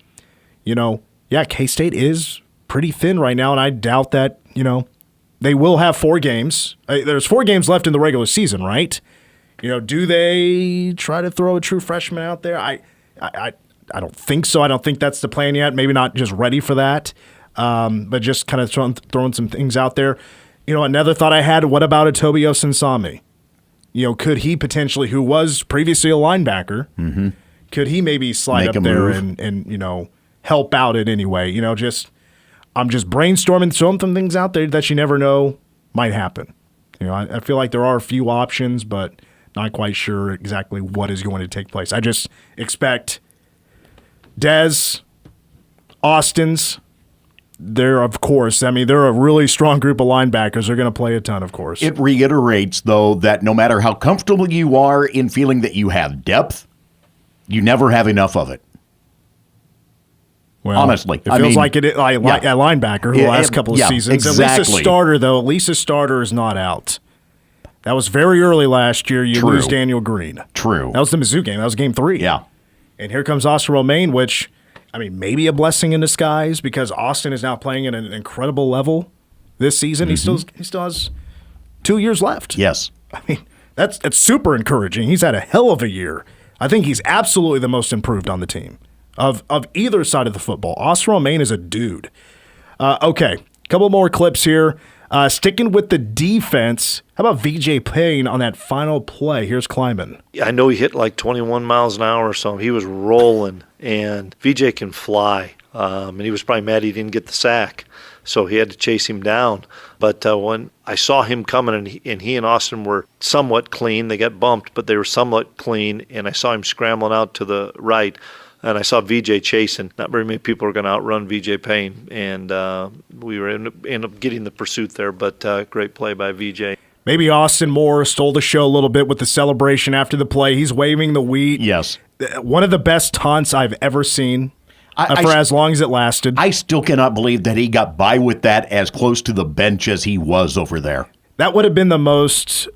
K-State is pretty thin right now, and I doubt that, they will have 4 games. There's 4 games left in the regular season, right? Do they try to throw a true freshman out there? I don't think so. I don't think that's the plan yet. Maybe not just ready for that, but just kind of throwing some things out there. Another thought I had, what about a Toby Osinsami? Could he potentially, who was previously a linebacker, could he maybe slide up there and help out in any way? I'm just brainstorming, throwing some things out there that you never know might happen. I feel like there are a few options, but not quite sure exactly what is going to take place. I just expect Dez, Austin's, they're a really strong group of linebackers. They're going to play a ton, of course. It reiterates, though, that no matter how comfortable you are in feeling that you have depth, you never have enough of it. Well, honestly, it feels like it. A linebacker the last couple of seasons. Exactly. At least a starter, though. At least a starter is not out. That was very early last year. You lose Daniel Green. True. That was the Mizzou game. That was game 3. Yeah. And here comes Austin Romaine, which, maybe a blessing in disguise because Austin is now playing at an incredible level this season. He still has 2 years left. Yes. That's super encouraging. He's had a hell of a year. I think he's absolutely the most improved on the team of either side of the football. Austin Romaine is a dude. Okay, a couple more clips here. Sticking with the defense, how about VJ Payne on that final play? Here's Klieman. I know he hit like 21 miles an hour or so. He was rolling, and VJ can fly. And he was probably mad he didn't get the sack, so he had to chase him down. But when I saw him coming, and he and Austin were somewhat clean, they got bumped, but they were somewhat clean, and I saw him scrambling out to the right, and I saw VJ chasing. Not very many people are going to outrun VJ Payne, and we were end up getting the pursuit there, but great play by VJ. Maybe Austin Moore stole the show a little bit with the celebration after the play. He's waving the wheat. Yes. One of the best taunts I've ever seen. For as long as it lasted. I still cannot believe that he got by with that as close to the bench as he was over there. That would have been the most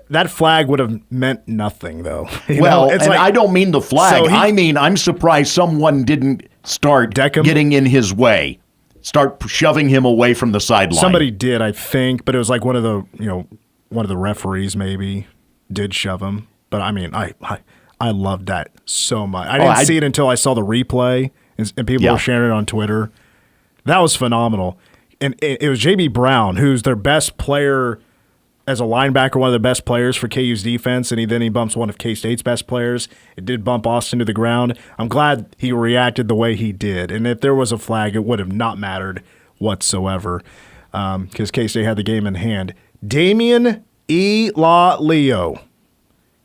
that flag would have meant nothing, though. I don't mean the flag. So I'm surprised someone didn't start getting in his way, start shoving him away from the sideline. Somebody did, I think, but it was like one of the referees maybe did shove him. But I loved that so much. I didn't see it until I saw the replay, and people were sharing it on Twitter. That was phenomenal. And it was J.B. Brown, who's their best player as a linebacker, one of the best players for KU's defense, and then he bumps one of K-State's best players. It did bump Austin to the ground. I'm glad he reacted the way he did. And if there was a flag, it would have not mattered whatsoever because K-State had the game in hand. Damian Leo.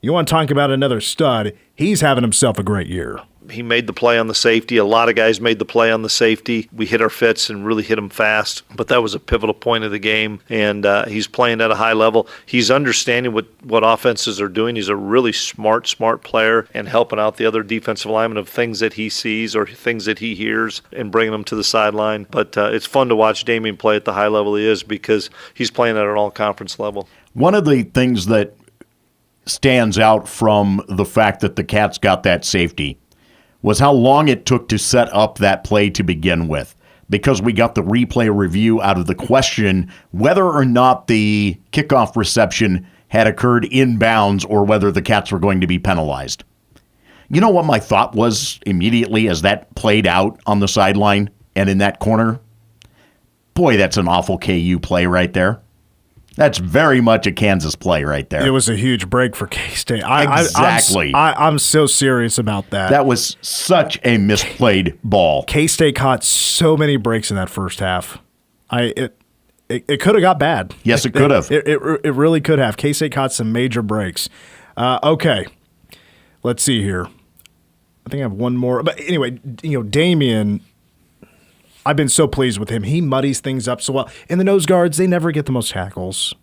You want to talk about another stud? He's having himself a great year. He made the play on the safety. A lot of guys made the play on the safety. We hit our fits and really hit him fast, but that was a pivotal point of the game, and he's playing at a high level. He's understanding what offenses are doing. He's a really smart player and helping out the other defensive linemen of things that he sees or things that he hears and bringing them to the sideline. But it's fun to watch Damian play at the high level he is because he's playing at an all-conference level. One of the things that stands out from the fact that the Cats got that safety was how long it took to set up that play to begin with, because we got the replay review out of the question whether or not the kickoff reception had occurred inbounds or whether the Cats were going to be penalized. You know what my thought was immediately as that played out on the sideline and in that corner? Boy, that's an awful KU play right there. That's very much a Kansas play right there. It was a huge break for K-State. Exactly. I'm so serious about that. That was such a misplayed ball. K-State caught so many breaks in that first half. It could have got bad. Yes, it could have. It really could have. K-State caught some major breaks. Okay, let's see here. I think I have one more. But anyway, Damian, I've been so pleased with him. He muddies things up so well. And the nose guards, they never get the most tackles.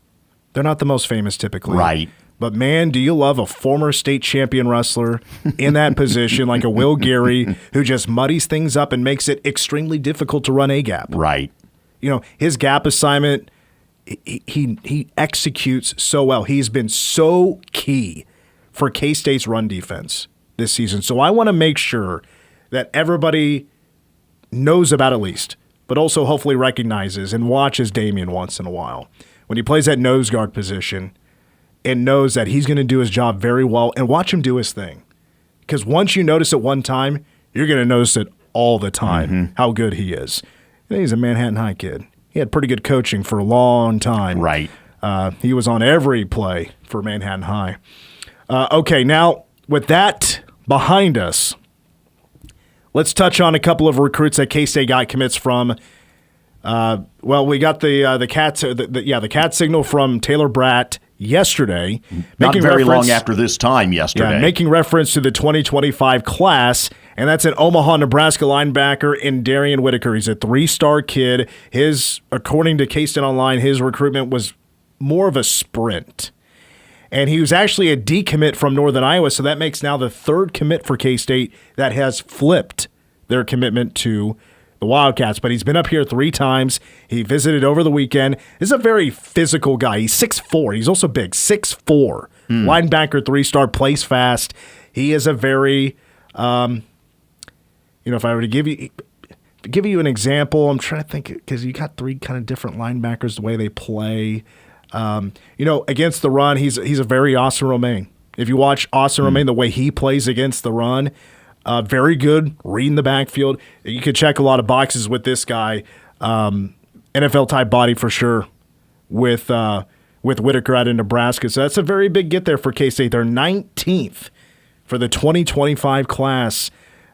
They're not the most famous typically. Right. But, man, do you love a former state champion wrestler in that position like a Will Geary who just muddies things up and makes it extremely difficult to run A-gap. Right. His gap assignment, he executes so well. He's been so key for K-State's run defense this season. So I want to make sure that everybody knows about at least, but also hopefully recognizes and watches Damian once in a while when he plays that nose guard position and knows that he's going to do his job very well, and watch him do his thing. Because once you notice it one time, you're going to notice it all the time, how good he is. And he's a Manhattan High kid. He had pretty good coaching for a long time. Right. He was on every play for Manhattan High. Okay, now with that behind us, let's touch on a couple of recruits that K-State got commits from. We got the cat signal from Taylor Bratt yesterday. Not very long after this time yesterday. Yeah, making reference to the 2025 class, and that's an Omaha, Nebraska linebacker in Darian Whitaker. He's a 3-star kid. According to K-State Online, his recruitment was more of a sprint. And he was actually a decommit from Northern Iowa, so that makes now the third commit for K-State that has flipped their commitment to the Wildcats. But he's been up here 3 times. He visited over the weekend. This is a very physical guy. He's 6'4". He's also big. 6'4". Linebacker, 3-star, plays fast. He is a very, if I were to give you an example, I'm trying to think, because you got 3 kind of different linebackers, the way they play. Against the run, he's a very Austin Romaine. If you watch Austin Romaine, the way he plays against the run, very good reading the backfield. You could check a lot of boxes with this guy. NFL-type body for sure with Whitaker out in Nebraska. So that's a very big get there for K-State. They're 19th for the 2025 class,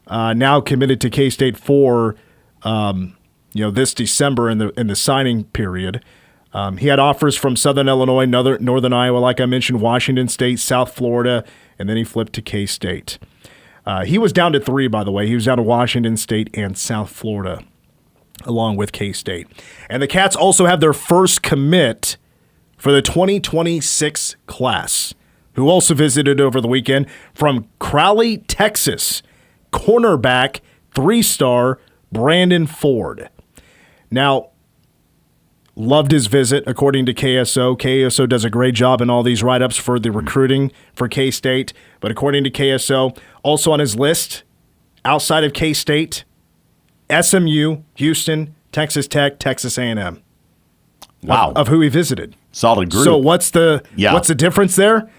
now committed to K-State for this December in the signing period. He had offers from Southern Illinois, Northern Iowa, like I mentioned, Washington State, South Florida, and then he flipped to K-State. He was down to 3, by the way. He was down to Washington State and South Florida, along with K-State. And the Cats also have their first commit for the 2026 class, who also visited over the weekend from Crowley, Texas, cornerback, 3-star Brandon Ford. Now, loved his visit, according to KSO. KSO does a great job in all these write-ups for the recruiting for K-State. But according to KSO, also on his list, outside of K-State, SMU, Houston, Texas Tech, Texas A&M. Wow. Of who he visited. Solid group. So what's the difference there?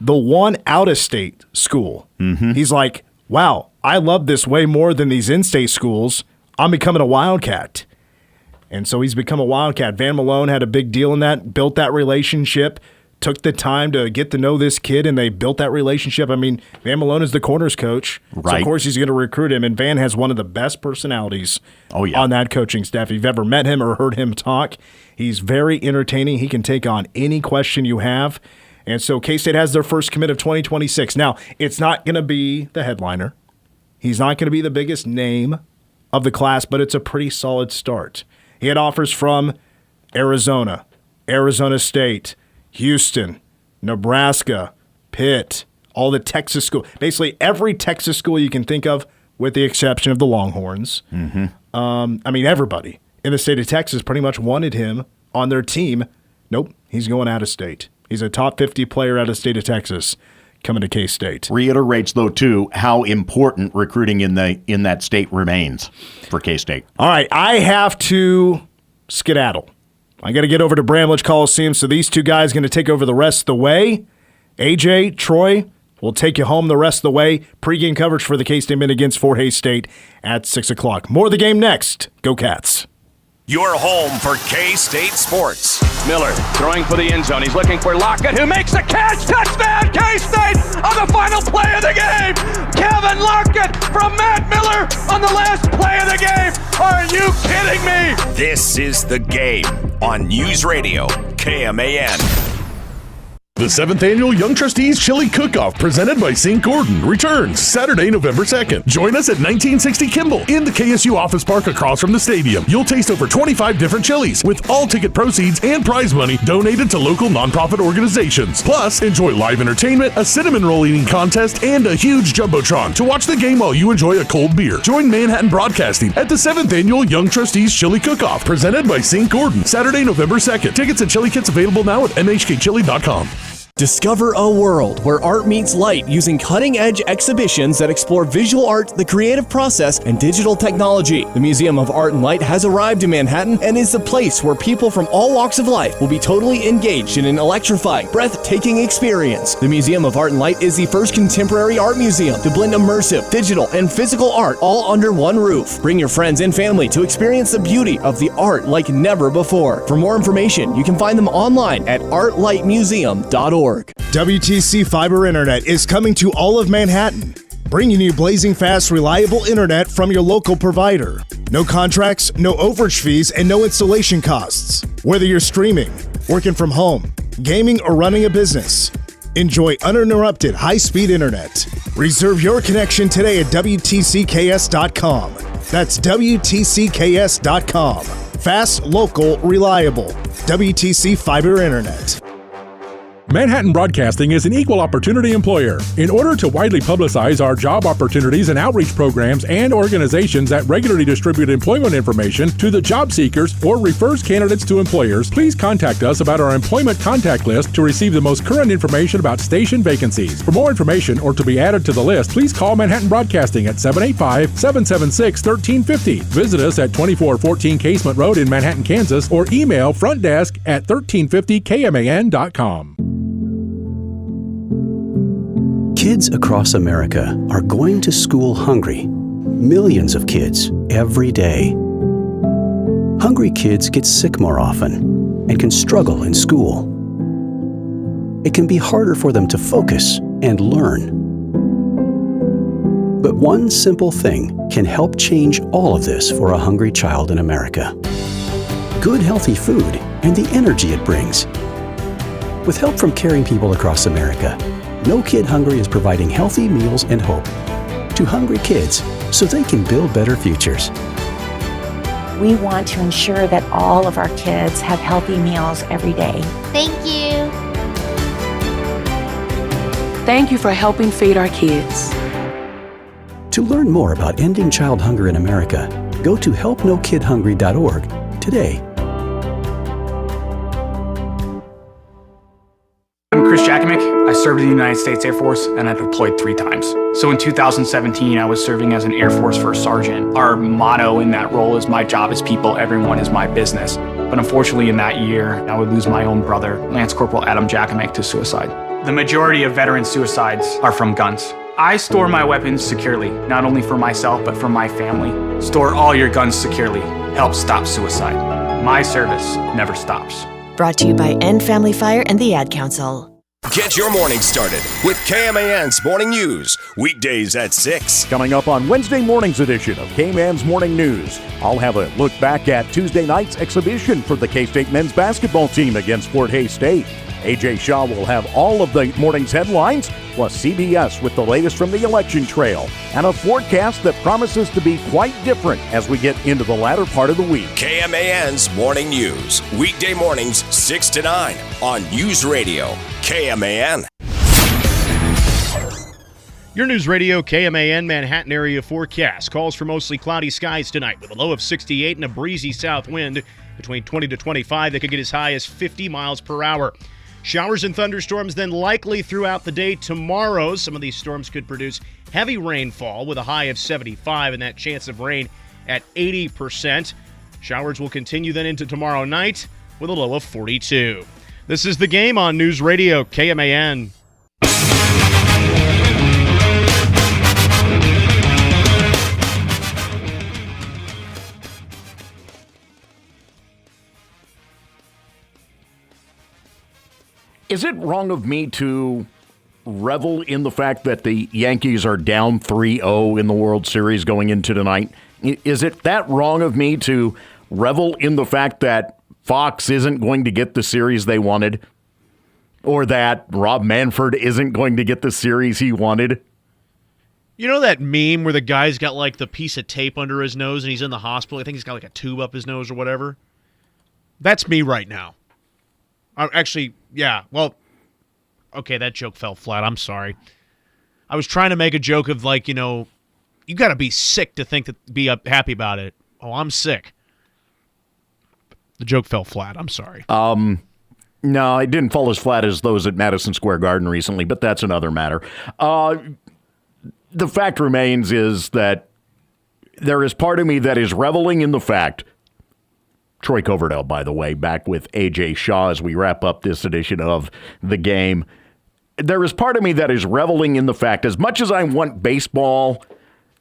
The one out-of-state school. He's like, wow, I love this way more than these in-state schools. I'm becoming a Wildcat. And so he's become a Wildcat. Van Malone had a big deal in that, built that relationship, took the time to get to know this kid, and they built that relationship. I mean, Van Malone is the corners coach. Right. So, of course, he's going to recruit him. And Van has one of the best personalities on that coaching staff. If you've ever met him or heard him talk, he's very entertaining. He can take on any question you have. And so K-State has their first commit of 2026. Now, it's not going to be the headliner. He's not going to be the biggest name of the class, but it's a pretty solid start. He had offers from Arizona, Arizona State, Houston, Nebraska, Pitt, all the Texas schools. Basically, every Texas school you can think of, with the exception of the Longhorns. I mean, everybody in the state of Texas pretty much wanted him on their team. Nope, he's going out of state. He's a top 50 player out of state of Texas coming to K-State. Reiterates, though, too, how important recruiting in that state remains for K-State. All right, I have to skedaddle. I got to get over to Bramlage Coliseum, so these two guys are going to take over the rest of the way. AJ, Troy, will take you home the rest of the way. Pre-game coverage for the K-State men against Fort Hays State at 6 o'clock. More of the game next. Go Cats. Your home for K-State sports. Miller throwing for the end zone. He's looking for Lockett, who makes the catch. Touchdown, K-State on the final play of the game. Kevin Lockett from Matt Miller on the last play of the game. Are you kidding me? This is The Game on News Radio KMAN. The 7th Annual Young Trustees Chili Cook-Off presented by St. Gordon returns Saturday, November 2nd. Join us at 1960 Kimball in the KSU Office Park across from the stadium. You'll taste over 25 different chilies with all ticket proceeds and prize money donated to local nonprofit organizations. Plus, enjoy live entertainment, a cinnamon roll eating contest, and a huge Jumbotron to watch the game while you enjoy a cold beer. Join Manhattan Broadcasting at the 7th Annual Young Trustees Chili Cook-Off presented by St. Gordon, Saturday, November 2nd. Tickets and chili kits available now at mhkchili.com. Discover a world where art meets light using cutting-edge exhibitions that explore visual art, the creative process, and digital technology. The Museum of Art and Light has arrived in Manhattan and is the place where people from all walks of life will be totally engaged in an electrifying, breathtaking experience. The Museum of Art and Light is the first contemporary art museum to blend immersive, digital, and physical art all under one roof. Bring your friends and family to experience the beauty of the art like never before. For more information, you can find them online at artlightmuseum.org. WTC Fiber Internet is coming to all of Manhattan, bringing you blazing fast, reliable internet from your local provider. No contracts, no overage fees, and no installation costs. Whether you're streaming, working from home, gaming, or running a business, enjoy uninterrupted high-speed internet. Reserve your connection today at WTCKS.com. That's WTCKS.com. Fast, local, reliable. WTC Fiber Internet. Manhattan Broadcasting is an equal opportunity employer. In order to widely publicize our job opportunities and outreach programs and organizations that regularly distribute employment information to the job seekers or refers candidates to employers, please contact us about our employment contact list to receive the most current information about station vacancies. For more information or to be added to the list, please call Manhattan Broadcasting at 785-776-1350. Visit us at 2414 Casement Road in Manhattan, Kansas, or email frontdesk@1350kman.com. Kids across America are going to school hungry. Millions of kids every day. Hungry kids get sick more often and can struggle in school. It can be harder for them to focus and learn. But one simple thing can help change all of this for a hungry child in America. Good, healthy food and the energy it brings. With help from caring people across America, No Kid Hungry is providing healthy meals and hope to hungry kids so they can build better futures. We want to ensure that all of our kids have healthy meals every day. Thank you. Thank you for helping feed our kids. To learn more about ending child hunger in America, go to helpnokidhungry.org today. I'm Chris Jackamick. I served in the United States Air Force and I deployed 3 times. So in 2017, I was serving as an Air Force First Sergeant. Our motto in that role is my job is people, everyone is my business. But unfortunately in that year, I would lose my own brother, Lance Corporal Adam Jackamick, to suicide. The majority of veteran suicides are from guns. I store my weapons securely, not only for myself, but for my family. Store all your guns securely. Help stop suicide. My service never stops. Brought to you by End Family Fire and the Ad Council. Get your morning started with KMAN's Morning News, weekdays at 6. Coming up on Wednesday morning's edition of KMAN's Morning News, I'll have a look back at Tuesday night's exhibition for the K-State men's basketball team against Fort Hays State. AJ Shaw will have all of the morning's headlines, plus CBS with the latest from the election trail, and a forecast that promises to be quite different as we get into the latter part of the week. KMAN's Morning News, weekday mornings 6 to 9 on News Radio, KMAN. Your News Radio KMAN Manhattan area forecast calls for mostly cloudy skies tonight with a low of 68 and a breezy south wind between 20 to 25 that could get as high as 50 miles per hour. Showers and thunderstorms then likely throughout the day tomorrow. Some of these storms could produce heavy rainfall with a high of 75 and that chance of rain at 80%. Showers will continue then into tomorrow night with a low of 42. This is The Game on News Radio KMAN. Is it wrong of me to revel in the fact that the Yankees are down 3-0 in the World Series going into tonight? Is it that wrong of me to revel in the fact that Fox isn't going to get the series they wanted? Or that Rob Manfred isn't going to get the series he wanted? You know that meme where the guy's got like the piece of tape under his nose and he's in the hospital? I think he's got like a tube up his nose or whatever. That's me right now. Actually, yeah. Well, okay, that joke fell flat. I'm sorry. I was trying to make a joke of like, you know, you got to be sick to think that be happy about it. Oh, I'm sick. The joke fell flat. I'm sorry. No, it didn't fall as flat as those at Madison Square Garden recently, but that's another matter. The fact remains is that there is part of me that is reveling in the fact. Troy Coverdale, by the way, back with AJ Shaw as we wrap up this edition of The Game. There is part of me that is reveling in the fact, as much as I want baseball,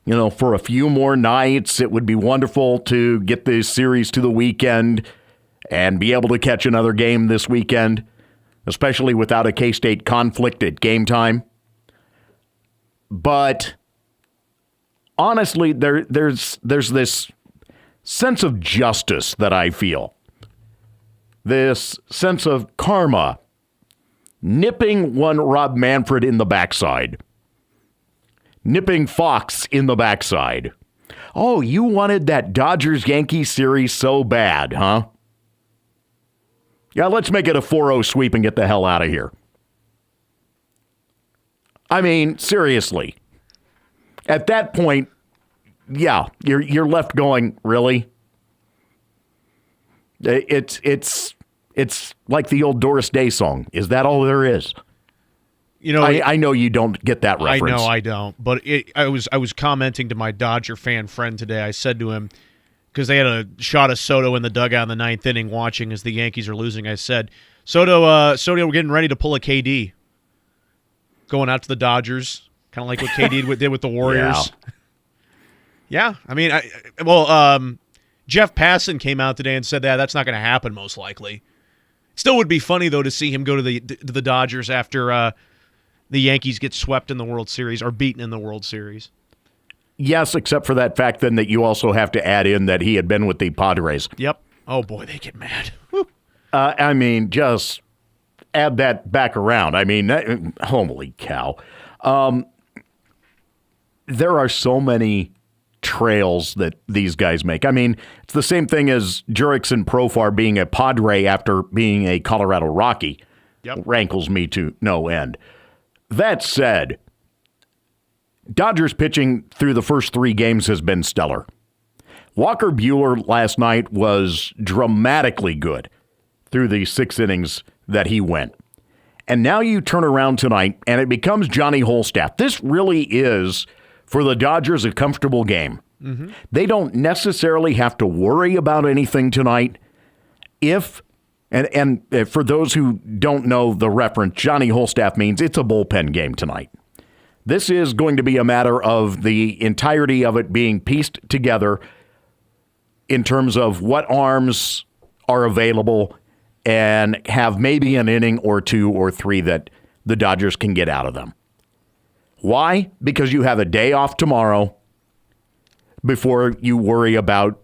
you know, for a few more nights, it would be wonderful to get this series to the weekend and be able to catch another game this weekend, especially without a K-State conflict at game time. But honestly, there's this sense of justice that I feel. This sense of karma nipping one Rob Manfred in the backside. Nipping Fox in the backside. Oh, you wanted that Dodgers-Yankees series so bad, huh? Yeah, let's make it a 4-0 sweep and get the hell out of here. I mean, seriously. At that point, yeah, you're left going, really? It's like the old Doris Day song. Is that all there is? You know, I know you don't get that reference. I know I don't. But I was commenting to my Dodger fan friend today. I said to him, because they had a shot of Soto in the dugout in the ninth inning watching as the Yankees are losing. I said, Soto, we're getting ready to pull a KD. Going out to the Dodgers, kind of like what KD did with the Warriors. Yeah, I mean, Jeff Passan came out today and said that's not going to happen most likely. Still would be funny, though, to see him go to the Dodgers after the Yankees get swept in the World Series or beaten in the World Series. Yes, except for that fact then that you also have to add in that he had been with the Padres. Yep. Oh, boy, they get mad. I mean, just add that back around. I mean, holy cow. There are so many trails that these guys make. I mean, it's the same thing as Jurickson Profar being a Padre after being a Colorado Rocky. Yep. Rankles me to no end. That said, Dodgers pitching through the first 3 games has been stellar. Walker Buehler last night was dramatically good through the 6 innings that he went. And now you turn around tonight and it becomes Johnny Holstaff. This really is, for the Dodgers, a comfortable game. Mm-hmm. They don't necessarily have to worry about anything tonight. And for those who don't know the reference, Johnny Holstaff means it's a bullpen game tonight. This is going to be a matter of the entirety of it being pieced together in terms of what arms are available and have maybe an inning or 2 or 3 that the Dodgers can get out of them. Why? Because you have a day off tomorrow before you worry about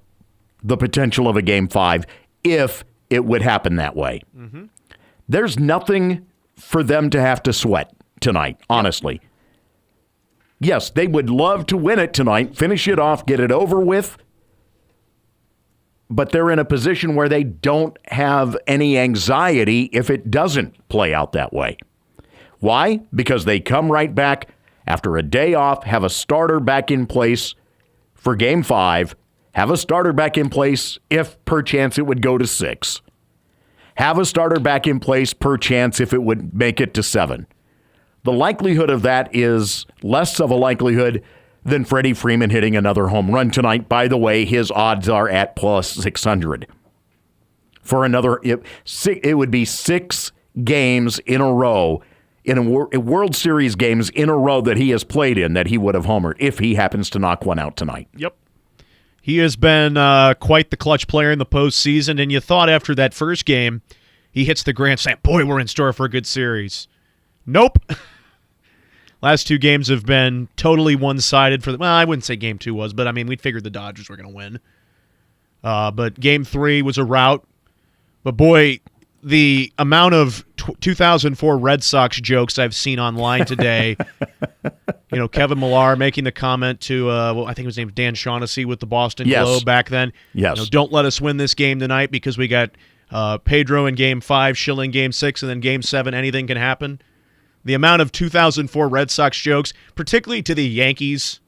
the potential of a Game 5 if it would happen that way. Mm-hmm. There's nothing for them to have to sweat tonight, honestly. Yes, they would love to win it tonight, finish it off, get it over with, but they're in a position where they don't have any anxiety if it doesn't play out that way. Why? Because they come right back after a day off, have a starter back in place for Game 5, have a starter back in place if perchance it would go to 6. Have a starter back in place perchance if it would make it to 7. The likelihood of that is less of a likelihood than Freddie Freeman hitting another home run tonight. By the way, his odds are at plus 600. For another, it would be 6 games in a row, in a World Series games in a row that he has played in that he would have homered if he happens to knock one out tonight. Yep. He has been quite the clutch player in the postseason, and you thought after that first game he hits the grand slam, boy, we're in store for a good series. Nope. Last 2 games have been totally one-sided for the. Well, I wouldn't say Game 2 was, but I mean, we figured the Dodgers were going to win. But Game 3 was a rout. But boy, the amount of 2004 Red Sox jokes I've seen online today. Kevin Millar making the comment to, I think his name's Dan Shaughnessy with the Boston Globe back then. Yes. Don't let us win this game tonight because we got Pedro in Game 5, Schilling Game 6, and then Game 7, anything can happen. The amount of 2004 Red Sox jokes, particularly to the Yankees,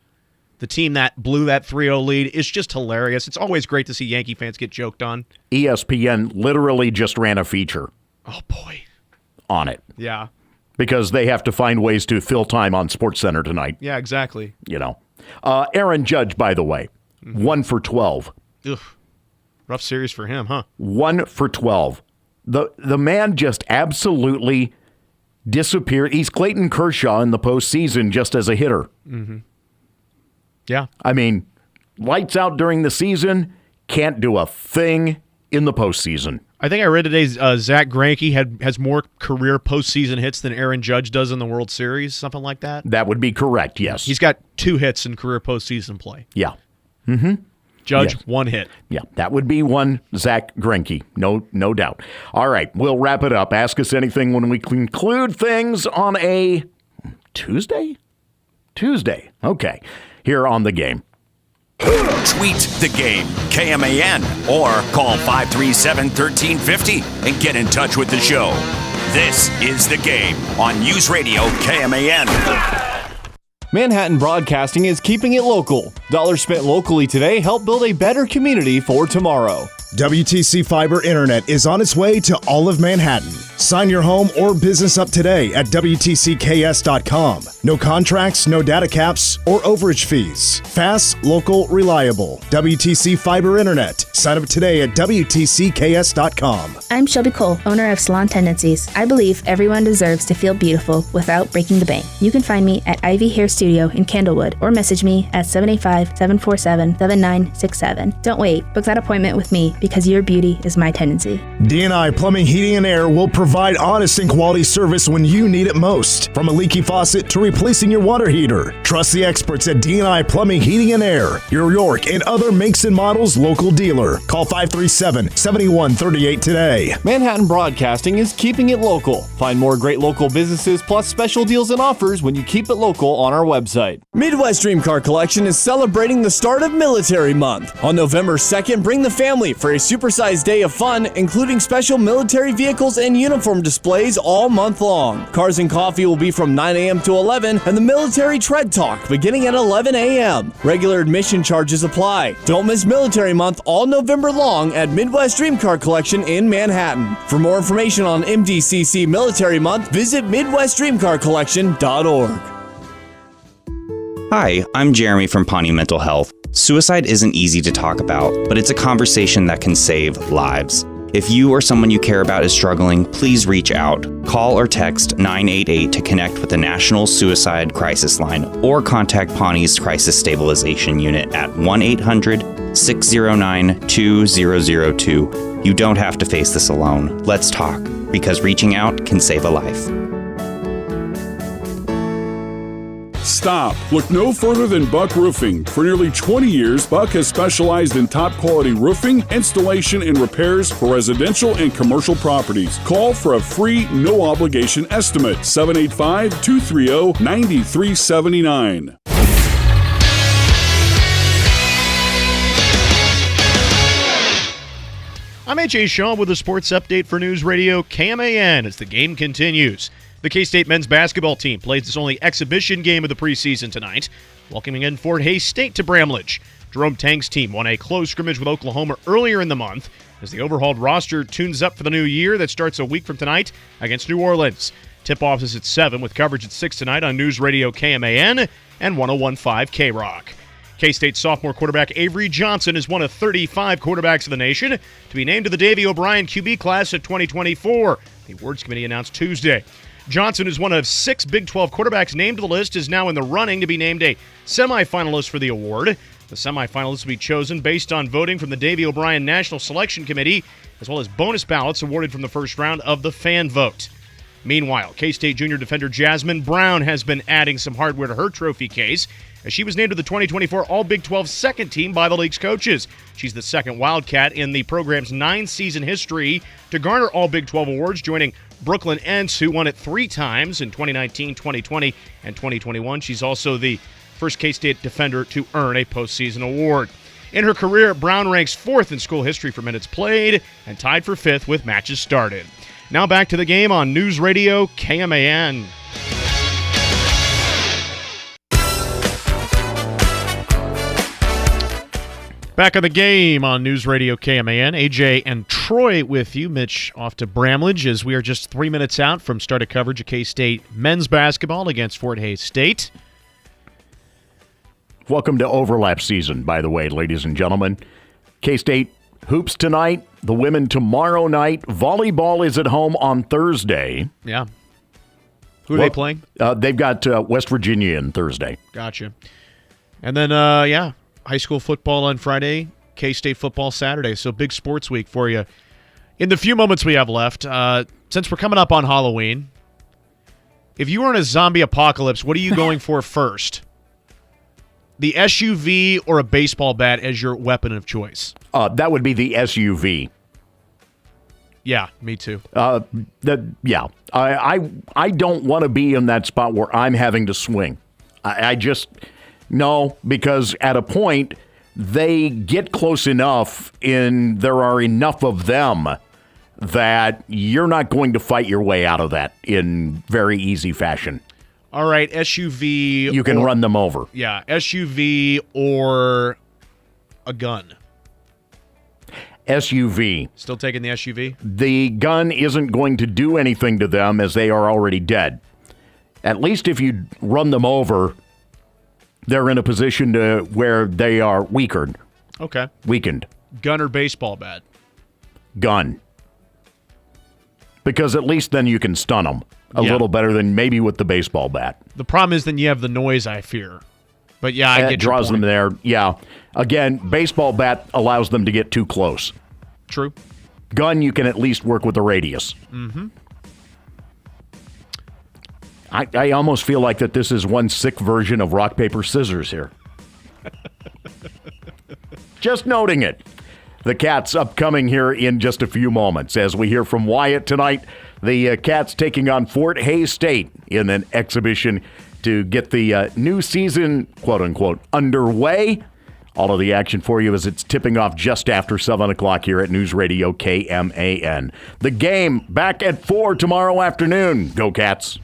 the team that blew that 3-0 lead, is just hilarious. It's always great to see Yankee fans get joked on. ESPN literally just ran a feature. Oh, boy. On it. Yeah. Because they have to find ways to fill time on SportsCenter tonight. Yeah, exactly. Aaron Judge, by the way, 1 for 12. Ugh. Rough series for him, huh? 1 for 12. The man just absolutely disappeared. He's Clayton Kershaw in the postseason just as a hitter. Mm-hmm. Yeah. I mean, lights out during the season, can't do a thing in the postseason. I think I read today Zach Greinke has more career postseason hits than Aaron Judge does in the World Series, something like that. That would be correct, yes. He's got 2 hits in career postseason play. Yeah. Mm-hmm. Judge, 1 hit. Yeah, that would be one Zach Greinke, no doubt. All right, we'll wrap it up. Ask us anything when we conclude things on a Tuesday? Tuesday, okay, here on The Game. Tweet The Game, KMAN, or call 537-1350 and get in touch with the show. This is The Game on News Radio KMAN. Manhattan Broadcasting is keeping it local. Dollars spent locally today help build a better community for tomorrow. WTC Fiber Internet is on its way to all of Manhattan. Sign your home or business up today at WTCKS.com. No contracts, no data caps, or overage fees. Fast, local, reliable. WTC Fiber Internet. Sign up today at WTCKS.com. I'm Shelby Cole, owner of Salon Tendencies. I believe everyone deserves to feel beautiful without breaking the bank. You can find me at Ivy Hair Studio in Candlewood or message me at 785-747-7967. Don't wait. Book that appointment with me because your beauty is my tendency. D&I Plumbing, Heating, and Air will provide honest and quality service when you need it most. From a leaky faucet to replacing your water heater. Trust the experts at D&I Plumbing, Heating, and Air. Your York and other makes and models local dealer. Call 537-7138 today. Manhattan Broadcasting is keeping it local. Find more great local businesses plus special deals and offers when you keep it local on our website. Midwest Dream Car Collection is celebrating the start of Military Month. On November 2nd, bring the family for a supersized day of fun, including special military vehicles and uniform displays all month long. Cars and Coffee will be from 9 a.m. to 11, and the Military Tread Talk beginning at 11 a.m. Regular admission charges apply. Don't miss Military Month all November long at Midwest Dream Car Collection in Manhattan. For more information on MDCC Military Month, visit MidwestDreamCarCollection.org. Hi, I'm Jeremy from Pawnee Mental Health. Suicide isn't easy to talk about, but it's a conversation that can save lives. If you or someone you care about is struggling, please reach out. Call or text 988 to connect with the National Suicide Crisis Line or contact Pawnee's Crisis Stabilization Unit at 1-800-609-2002. You don't have to face this alone. Let's talk, because reaching out can save a life. Stop. Look no further than Buck Roofing. For nearly 20 years, Buck has specialized in top-quality roofing, installation, and repairs for residential and commercial properties. Call for a free, no-obligation estimate. 785-230-9379. I'm AJ Shaw with a sports update for News Radio KMAN as the game continues. The K-State men's basketball team plays its only exhibition game of the preseason tonight, welcoming in Fort Hays State to Bramlage. Jerome Tang's team won a close scrimmage with Oklahoma earlier in the month as the overhauled roster tunes up for the new year that starts a week from tonight against New Orleans. Tip-off is at 7 with coverage at 6 tonight on News Radio KMAN and 101.5 K-Rock. K-State sophomore quarterback Avery Johnson is one of 35 quarterbacks of the nation to be named to the Davey O'Brien QB class of 2024. The awards committee announced Tuesday. Johnson is one of 6 Big 12 quarterbacks named to the list, is now in the running to be named a semifinalist for the award. The semifinalists will be chosen based on voting from the Davey O'Brien National Selection Committee, as well as bonus ballots awarded from the first round of the fan vote. Meanwhile, K-State junior defender Jasmine Brown has been adding some hardware to her trophy case, as she was named to the 2024 All-Big 12 second team by the league's coaches. She's the second Wildcat in the program's 9-season history to garner All-Big 12 awards, joining Brooklyn Entz, who won it 3 times in 2019, 2020, and 2021. She's also the first K-State defender to earn a postseason award. In her career, Brown ranks 4th in school history for minutes played and tied for 5th with matches started. Now back to the game on News Radio KMAN. Back on the game on News Radio KMAN. AJ and Troy with you. Mitch off to Bramlage as we are just 3 minutes out from start of coverage of K-State men's basketball against Fort Hays State. Welcome to overlap season, by the way, ladies and gentlemen. K-State hoops tonight, the women tomorrow night. Volleyball is at home on Thursday. Yeah. Who are they playing? They've got West Virginia on Thursday. Gotcha. And then, high school football on Friday, K-State football Saturday. So big sports week for you. In the few moments we have left, since we're coming up on Halloween, if you were in a zombie apocalypse, what are you going for first? The SUV or a baseball bat as your weapon of choice? That would be the SUV. Yeah, me too. I don't want to be in that spot where I'm having to swing. I just... No, because at a point, they get close enough and there are enough of them that you're not going to fight your way out of that in very easy fashion. All right, SUV. You can run them over. Yeah, SUV or a gun. SUV. Still taking the SUV? The gun isn't going to do anything to them as they are already dead. At least if you run them over, they're in a position to where they are weakened. Okay. Weakened. Gun or baseball bat? Gun. Because at least then you can stun them a little better than maybe with the baseball bat. The problem is then you have the noise, I fear. But yeah, I get your point. It draws them there. Yeah. Again, baseball bat allows them to get too close. True. Gun, you can at least work with the radius. Mm-hmm. I almost feel like that this is one sick version of rock, paper, scissors here. Just noting it. The Cats upcoming here in just a few moments. As we hear from Wyatt tonight, the Cats taking on Fort Hays State in an exhibition to get the new season, quote-unquote, underway. All of the action for you as it's tipping off just after 7 o'clock here at News Radio KMAN. The game back at 4 tomorrow afternoon. Go Cats.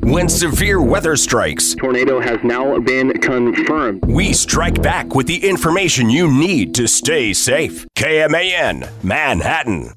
When severe weather strikes, tornado has now been confirmed. We strike back with the information you need to stay safe. KMAN, Manhattan.